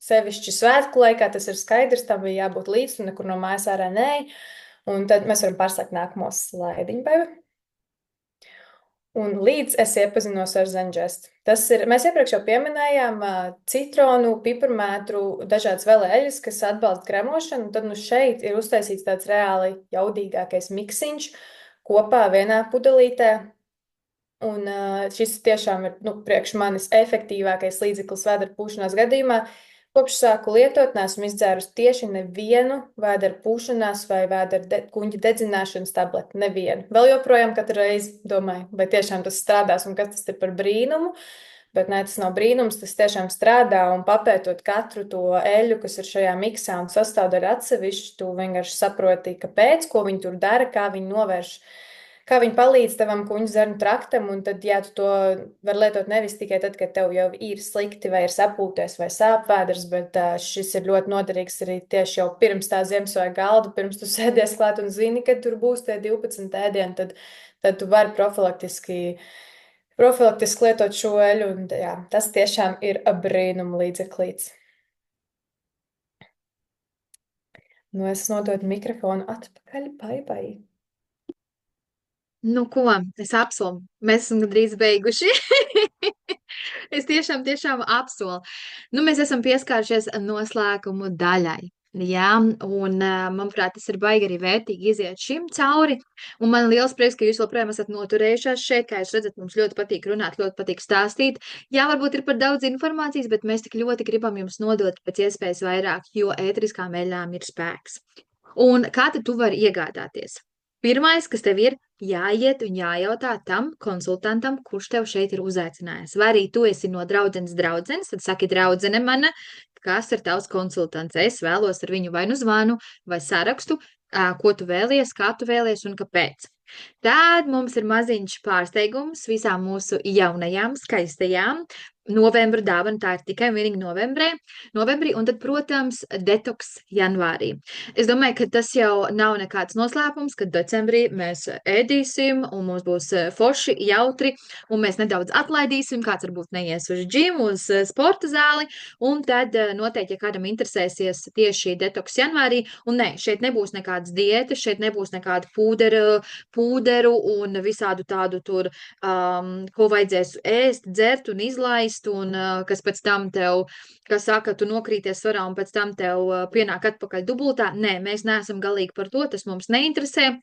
sevišķi svētku laikā, tas ir skaidrs, tam bija jābūt līdz, un nekur no mājas ārā nē, un tad mēs varam pārslēgt nākamo slaidiņu, beigu. Un līdz es iepazinos ar Zenžest. Mēs iepriekš jau pieminējām citronu, piparmētru, dažādas vēl eļas, kas atbalsta gremošanu, un tad nu šeit ir uztaisīts tāds reāli jaudīgākais miksiņš kopā vienā pudelītē. Un šis tiešām ir priekš manis efektīvākais līdzeklis vēdera pūšanās gadījumā. Kopš sāku lietot, neesmu izdzērusi tieši nevienu vēdera pūšanās vai vēdera kuņģa dedzināšanas tableti. Nevienu. Vēl joprojām katru reizi domāju, vai tiešām tas strādās un kas tas ir par brīnumu. Bet nē, tas nav brīnums, tas tiešām strādā, un papētot katru to eļu, kas ir šajā miksā un sastāvdaļa atsevišķi, tu vienkārši saproti, kāpēc, ko viņi tur dara, kā viņi novērš, kā viņi palīdz tavam kuņģa zarnu traktam, un tad, jā, tu to var lietot nevis tikai tad, kad tev jau ir slikti vai ir sapūties vai sāp vēders, bet šis ir ļoti noderīgs arī tieši jau pirms tā Ziemassvētku galda, pirms tu sēdies klāt un zini, kad tur būs tie 12 ēdieni, tad tu vari profilaktiski lietot šo eļu, un jā, tas tiešām ir brīnuma līdzeklīts. Nu, es nododu mikrofonu atpakaļ, bye. Nu, ko, es apsolu. Mēs esam gandrīz beiguši. Es tiešām apsolu. Nu, mēs esam pieskārušies noslēgumu daļai. Jā, un manuprāt, tas ir baigi arī vērtīgi iziet šim cauri. Un man liels prieks, ka jūs joprojām esat noturējušās šeit. Kā jūs redzat, mums ļoti patīk runāt, ļoti patīk stāstīt. Jā, varbūt ir par daudz informācijas, bet mēs tik ļoti gribam jums nodot pēc iespējas vairāk, jo ēteriskām eļļām ir spēks. Un kā tad tu vari iegādāties? Pirmais, kas tev ir jāiet un jājautā tam konsultantam, kurš tev šeit ir uzaicinājis. Vai arī tu esi no draudzenes, tad saki, draudzene mana, kas ir tavs konsultants. Es vēlos ar viņu vai nu zvanu, vai sarakstu, ko tu vēlies, kā tu vēlies un kāpēc. Tad mums ir maziņš pārsteigums visām mūsu jaunajām, skaistajām novembra dāvana, tā ir tikai vienīgi novembrī, un tad, protams, detoks janvārī. Es domāju, ka tas jau nav nekāds noslēpums, ka decembrī mēs ēdīsim, un mums būs forši, jautri, un mēs nedaudz atlaidīsim, kāds varbūt neies uz džimu, uz sporta zāli, un tad noteikti, ja kādam interesēsies tieši detoks janvārī, un ne, šeit nebūs nekādas diētas, šeit nebūs nekāda pūderu un visādu tādu tur, ko vajadzēs ēst, dzert un izlaist, un kas pēc tam tev, kas saka, tu nokrīties svarā un pēc tam tev pienāk atpakaļ dubultā. Nē, mēs neesam galīgi par to, tas mums neinteresē.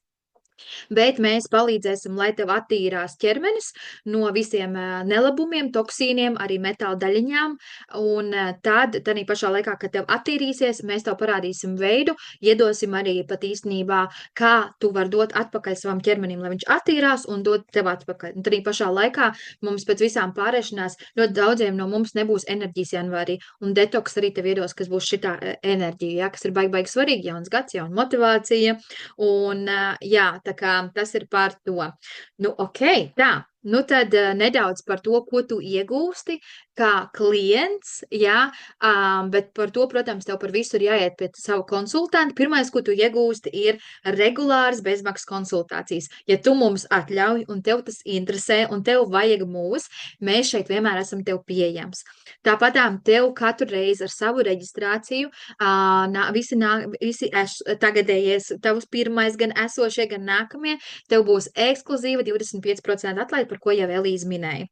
Bet mēs palīdzēsim, lai tev attīrās ķermenis no visiem nelabumiem, toksīniem, arī metāla daļiņām, un tad pašā laikā, kad tev attīrīsies, mēs tev parādīsim veidu, iedosim arī pat īstenībā, kā tu var dot atpakaļ savam ķermenim, lai viņš attīrās un dot tev atpakaļ. Un tad pašā laikā mums pēc visām pārēšanās ļoti daudziem no mums nebūs enerģijas janvārī, un detoks arī tev iedos, kas būs šitā enerģija, ja, kas ir baigi svarīgi, jauns gads, jauna motivācija, un jā, tā kā tas ir par to. Nu, ok, tā. Nu, tad nedaudz par to, ko tu iegūsti kā klients, jā, bet par to, protams, tev par visu ir jāiet pie savu konsultantu. Pirmais, ko tu iegūsti, ir regulāras bezmaksas konsultācijas. Ja tu mums atļauj un tev tas interesē un tev vajag mūs, mēs šeit vienmēr esam tev pieejams. Tāpatām tev katru reizi ar savu reģistrāciju, visi tagadējies, tavs pirmais, gan esošie, gan nākamie, tev būs ekskluzīva 25% atlaide, par ko jau Elīze minēja.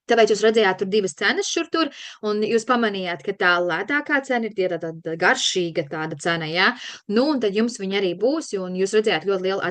Tāpēc jūs redzējāt tur divas cenas šur tur, un jūs pamanījāt, ka tā lētākā cena ir tāda garšīga tāda cena, jā. Nu, un tad jums viņa arī būs, un jūs redzējāt ļoti lielu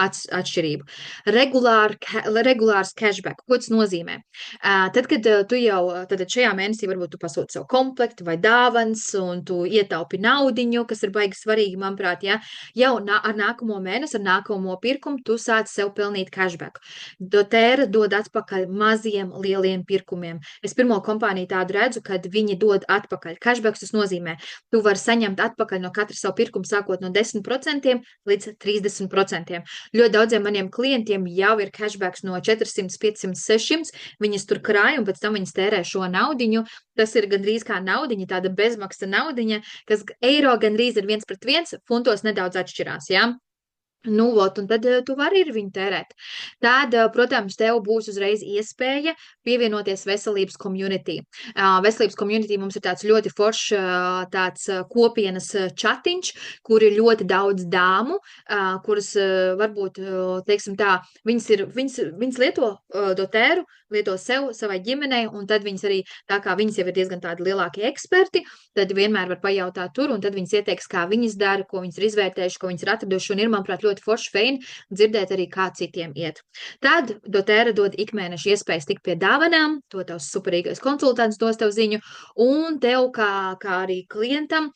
atšķirību. Regulārs cashback, ko tas nozīmē? Tad, kad tu jau, tad šajā mēnesī varbūt tu pasūti savu komplektu vai dāvans, un tu ietaupi naudiņu, kas ir baigi svarīgi, manuprāt, jā. Jau ar nākamo mēnesi, ar nākamo pirkumu, tu sāc sev pelnīt cashback. doTERRA dod atpakaļ maziem, lieliem pirkumiem. Es pirmo kompāniju tādu redzu, kad viņi dod atpakaļ. Cashbacks tas nozīmē, tu vari saņemt atpakaļ no katra savu pirkumu sākot no 10% līdz 30%. Ļoti daudziem maniem klientiem jau ir cashbacks no 400, 500, 600. Viņas tur krāj un pēc tam viņas tērē šo naudiņu. Tas ir gandrīz kā naudiņa, tāda bezmaksa naudiņa, kas eiro gandrīz ir 1:1, funtos nedaudz atšķirās, jā? Nu, un tad tu vari ir viņu tērēt. Tad, protams, tev būs uzreiz iespēja pievienoties veselības community. Veselības community mums ir tāds ļoti foršs tāds kopienas čatiņš, kur ir ļoti daudz dāmu, kuras varbūt, teiksim tā, viņas lieto doTERRU, lieto sev, savai ģimenei, un tad viņas arī, tā kā viņas jau ir diezgan tādi lielākie eksperti, tad vienmēr var pajautāt tur, un tad viņas ieteiks, kā viņas dara, ko viņas ir izvērtējuši, ko viņas ir atraduši, un ir, manuprāt, ļoti forši feini dzirdēt arī, kā citiem iet. Tad doTERRA dod ikmēneša iespējas tikt pie dāvanām, to tavs superīgais konsultants dos tev ziņu, un tev kā arī klientam,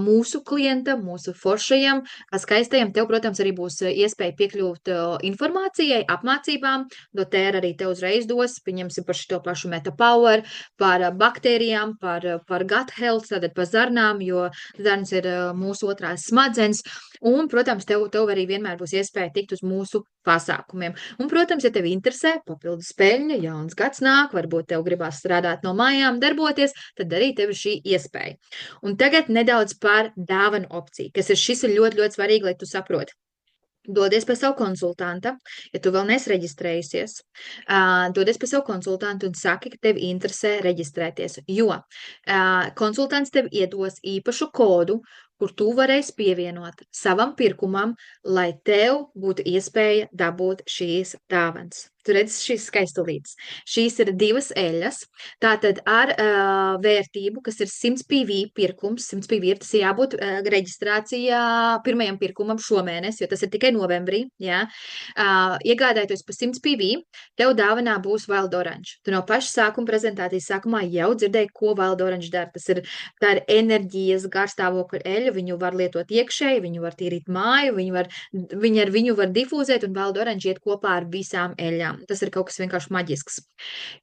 mūsu klientam, mūsu foršajam, skaistajam, tev, protams, arī būs iespēja piekļūt informācijai, apmācībām. doTERRA arī tev uzreiz dos, pieņemsim par šito pašu MetaPower, par baktērijām, par gut health, tātad par zarnām, jo zarns ir mūsu otrās smadzenes, un, protams, tev arī vienmēr būs iespēja tikt uz mūsu pasākumiem. Un, protams, ja tev interesē papildus peļņa, jauns gads nāk, varbūt tev gribās strādāt no mājām, darboties, tad arī tev ir šī iespēja. Un tagad nedaudz par dāvanu opciju, šis ir ļoti, ļoti svarīgi, lai tu saproti. Dodies pie savu konsultanta, ja tu vēl neesi reģistrējusies, dodies pie savu konsultantu un saki, ka tev interesē reģistrēties, jo konsultants tev iedos īpašu kodu, kur tu varēsi pievienot savam pirkumam, lai tev būtu iespēja dabūt šīs dāvanas. Tu redzi šīs skaistulītes. Šīs ir divas eļas, tātad ar vērtību, kas ir 100 PV pirkums. 100 PV ir tas jābūt reģistrācijā pirmajam pirkumam šomēnes, jo tas ir tikai novembrī. Ja? Iegādājoties pa 100 PV, tev dāvanā būs Wild Orange. Tu no paša sākuma prezentācijas sākumā jau dzirdēji, ko Wild Orange dara. Tā ir enerģijas garstāvokļa eļa, viņu var lietot iekšēji, viņu var tīrīt māju, viņi ar viņu var difūzēt, un Wild Orange iet kopā ar visām eļām. ēdām. Tas ir kaut kas vienkārši maģisks.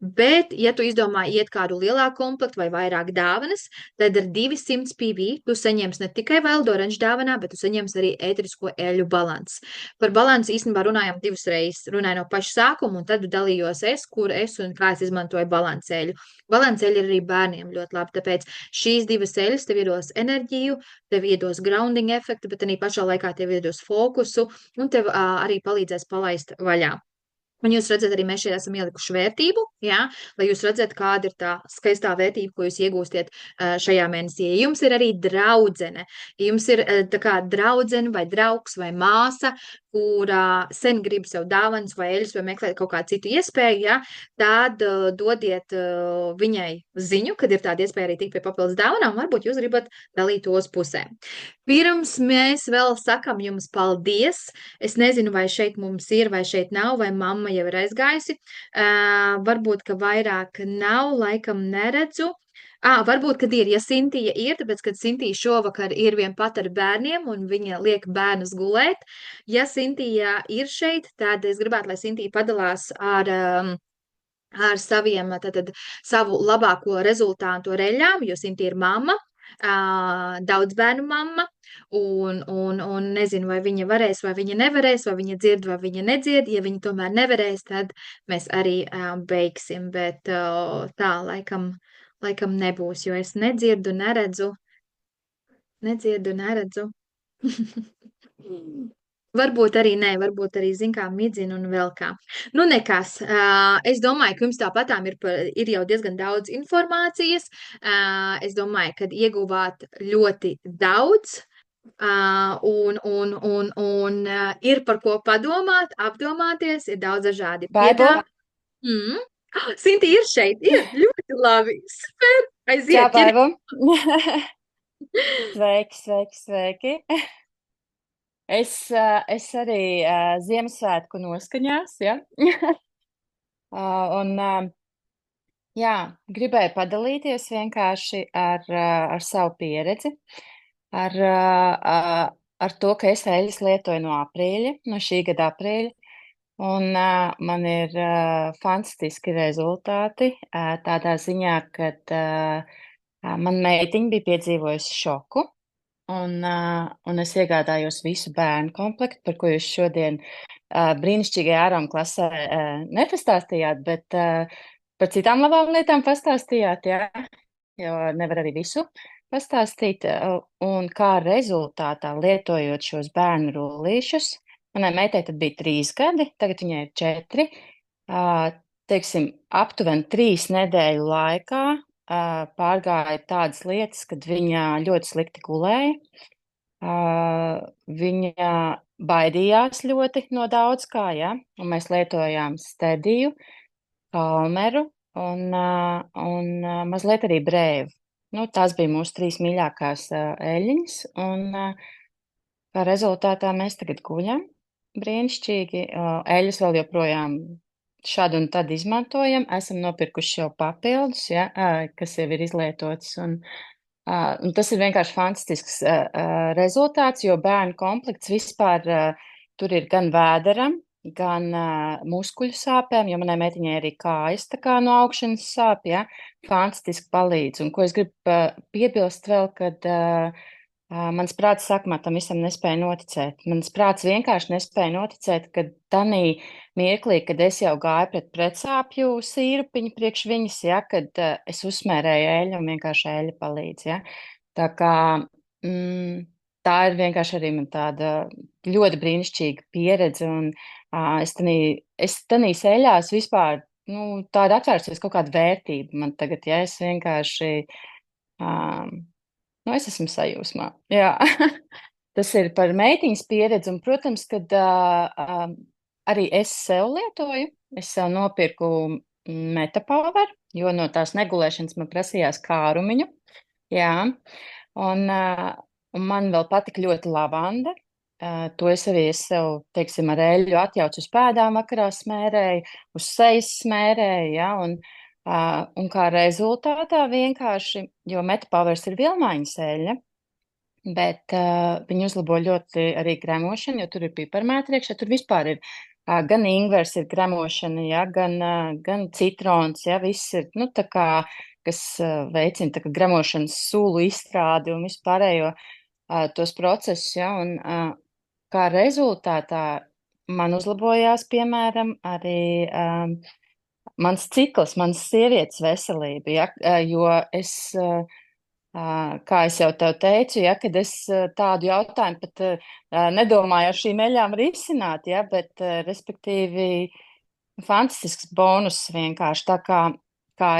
Bet, ja tu izdomā iet kādu lielāku komplektu vai vairāk dāvanas, tad ar 200 PV tu saņemsi ne tikai wild orange dāvanā, bet tu saņemsi arī ēterisko eļļu balanss. Par balansu īstenībā runājam divas reizes. Runāju no paša sākuma, un tad dalījos kur es un kā es izmantoju balansēļu. Balansēļi ir arī bērniem ļoti labi, tāpēc šīs divas eļļas tev iedos enerģiju, tev iedos grounding efektu, bet arī pašā laikā tev iedos fokusu un tev arī palīdzēs palaist vaļā. Un jūs redzat, arī mēs šeit esam ielikuši vērtību, jā, lai jūs redzat, kāda ir tā skaistā vērtība, ko jūs iegūstiet šajā mēnesī. Ja jums ir arī draudzene, ja jums ir tā kā draudzene vai draugs vai māsa, kurā sen grib sev dāvanas vai eļas vai meklēt kaut kādu citu iespēju, jā, tad dodiet viņai ziņu, kad ir tāda iespēja arī tikt pie papildus dāvanām, varbūt jūs gribat dalīt tos pusē. Pirms mēs vēl sakam jums paldies, es nezinu, vai šeit mums ir, vai šeit nav, vai mamma jau ir aizgājusi. Varbūt, ka vairāk nav, laikam neredzu. Varbūt, kad ir, ja Sintija ir, tāpēc, kad Sintija šovakar ir vien pat ar bērniem un viņa liek bērnus gulēt. Ja Sintija ir šeit, tad es gribētu, lai Sintija padalās ar saviem, tātad savu labāko rezultātu ar eļļām, jo Sintija ir mamma. Daudz bērnu mamma, un nezinu, vai viņa varēs, vai viņa nevarēs, vai viņa dzird, vai viņa nedzird. Ja viņa tomēr nevarēs, tad mēs arī beigsim, bet tā laikam nebūs, jo es nedzirdu, neredzu. Varbūt arī nē, varbūt arī, zin kā, midzina un vēl kā. Nu, nekas. Es domāju, ka jums tāpatām ir jau diezgan daudz informācijas. Es domāju, ka ieguvāt ļoti daudz. Un ir par ko padomāt, apdomāties, ir daudz dažādi piedāvājumi. Sinti ir šeit, ir ļoti labi. Super! Aiziet! Jā, Baiva! Sveiki! Es arī Ziemassvētku noskaņās, ja? Jā, gribēju padalīties vienkārši ar savu pieredzi, ar to, ka es eļļas lietoju no aprīļa, no šī gada aprīļa, un man ir fantastiski rezultāti tādā ziņā, kad man meitiņa bija piedzīvojusi šoku. Un es iegādājos visu bērnu komplektu, par ko jūs šodien brīnišķīgajā ārām klasē nepastāstījāt, bet par citām labām lietām pastāstījāt, jā, jo nevar arī visu pastāstīt. Un kā rezultātā lietojot šos bērnu rullīšus, manai meitai tad bija 3 gadi, tagad viņai ir 4, teiksim, aptuveni 3 nedēļu laikā pārgāja tādas lietas, kad viņa ļoti slikti gulēja. Viņa baidījās ļoti no daudz kā, ja? Un mēs lietojām stediju, kalmeru un mazliet arī brēvu. Nu, tās bija mūsu 3 mīļākās eļļiņas, un kā rezultātā mēs tagad guļam brīnišķīgi. Eļļas vēl joprojām šādu un tad izmantojam, esam nopirkuši jau papildus, ja, kas jau ir izlietots, un tas ir vienkārši fantastisks rezultāts, jo bērnu komplekts vispār tur ir gan vēderam, gan muskuļu sāpēm, jo manai meitiņai arī kājas tā kā no augšanas sāp, ja, fantastiski palīdz. Un ko es gribu piebilst vēl, kad mans prāts sākumā tam visam nespēja noticēt. Mans prāts vienkārši nespēja noticēt, ka tanī mirklī, kad es jau gāju pret pretsāpju sīrupiņu priekš viņas, ja, kad es uzsmērēju eļļu un vienkārši eļļa palīdz. Ja. Tā kā tā ir vienkārši arī man tāda ļoti brīnišķīga pieredze, un es tanīs eļļās vispār, tāda atvērsies kaut kāda vērtība man tagad, ja es vienkārši... es esmu sajūsmā, jā. Tas ir par meitiņas pieredzi, un, protams, kad arī es sev lietoju, es sev nopirku Metapower, jo no tās negulēšanas man prasījās kārumiņu, jā, un man vēl patika ļoti lavanda, to es arī sev, teiksim, ar eļļu atjaucu uz pēdām vakarā smērēju, uz sejas smērēju, jā, un kā rezultātā vienkārši, jo Metapowers ir vilmaiņas eļļa, bet viņi uzlabo ļoti arī gremošanu, jo tur ir piparmētri iekšā, tur vispār ir gan ingvers ir gremošana, ja, gan citrons, ja, viss ir, nu, tā kā, kas veicina tā kā gremošanas sulu izstrādi un vispārējo tos procesus, ja, un kā rezultātā man uzlabojās, piemēram, arī mans cikls, mans sievietes veselība, ja, jo es, kā es jau tev teicu, ja, kad es tādu jautājumu pat nedomāju ar šīm eļām risināt, ja, bet respektīvi fantastisks bonus vienkārši tā kā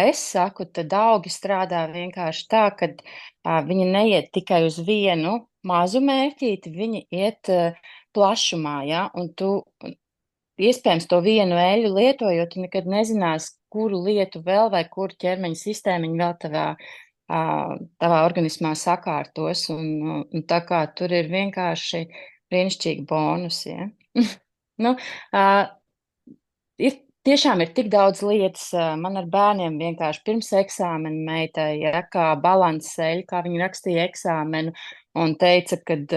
es saku, tad augi strādā vienkārši tā, ka viņi neiet tikai uz vienu mazu mērķīti, viņi iet plašumā, ja, un tu iespējams to vienu eļu lietojot, tu nekad nezinās, kuru lietu vēl vai kuru ķermeņa sistēmiņu vēl tavā organismā sakārtos, un tā kā tur ir vienkārši brīnišķīgi bonusi, ja. Nu, tiešām ir tik daudz lietas, man ar bērniem vienkārši pirms eksāmena meitai, ja, kā balanseļa, kā viņi rakstīja eksāmenu, un teica, kad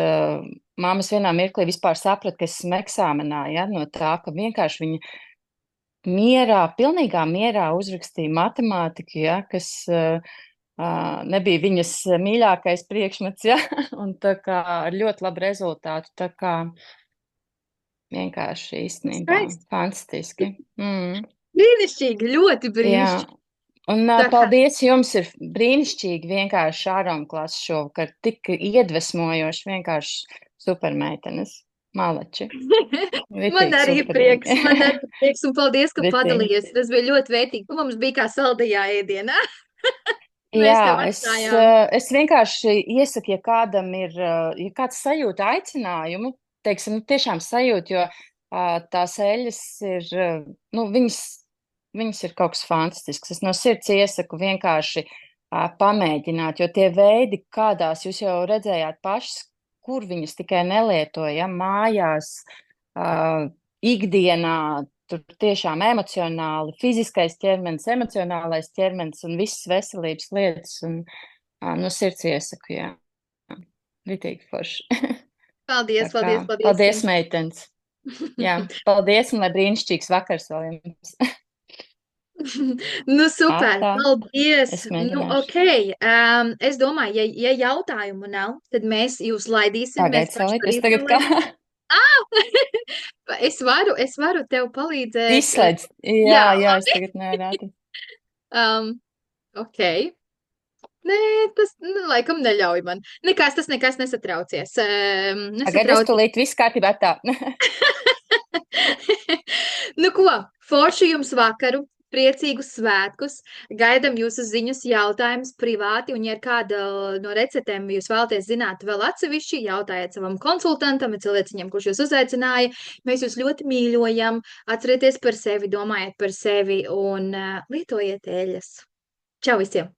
mammas vienā mirklī vispār saprat, ka esmu eksāmenā, ja, no tā, ka vienkārši viņa pilnīgā mierā uzrakstīja matemātiku, ja, kas nebija viņas mīļākais priekšmets, ja, un tā kā ar ļoti labu rezultātu, tā kā vienkārši īstenībā fantastiski. Brīnišķīgi, ļoti brīnišķīgi. Jā. Un paldies jums, ir brīnišķīgi vienkārši āroma klases šovakar, tik iedvesmojoši, vienkārši supermeitenes, maleči. Man arī prieks, un paldies, ka padalījies. Tas bija ļoti vērtīgi. Mums bija kā saldajā ēdienā. Jā, es vienkārši iesaku, ja kādam ir, ja kāds sajūta aicinājumu, teiksim, tiešām sajūta, jo tās eļas ir, nu, viņas ir kaut kas fantastisks. Es no sirds iesaku vienkārši pamēģināt, jo tie veidi, kādās jūs jau redzējāt pašas, kur viņas tikai nelietoja, mājās, ikdienā, tur tiešām emocionāli, fiziskais ķermenis, emocionālais ķermenis un visas veselības lietas, un no sirds iesaku, jā. Ritīgi forši. Paldies. Paldies, meitenes. Jā, paldies, un lai brīnišķīgs vakars vēl jums. Nu, super, paldies. Nu, ok, es domāju, ja jautājumu nav, tad mēs jūs laidīsim. Pagaid, Salīt, es tagad kā... Es varu tev palīdzēt. Izslēdz. Jā, es tagad nevarētu. Ok. Nē, tas laikam neļauj man. Tas nekas nesatraucies. Tagad es tūlīt viss kārtībā tā. Nu ko, forši jums vakaru. Priecīgus svētkus, gaidam jūsu ziņas, jautājumus privāti, un ja ir kāda no receptēm jūs vēlaties zināt vēl atsevišķi, jautājiet savam konsultantam, cilvēciņam, kurš jūs uzaicināja. Mēs jūs ļoti mīļojam, atcerieties par sevi, domājiet par sevi un lietojiet eļas. Čau visiem!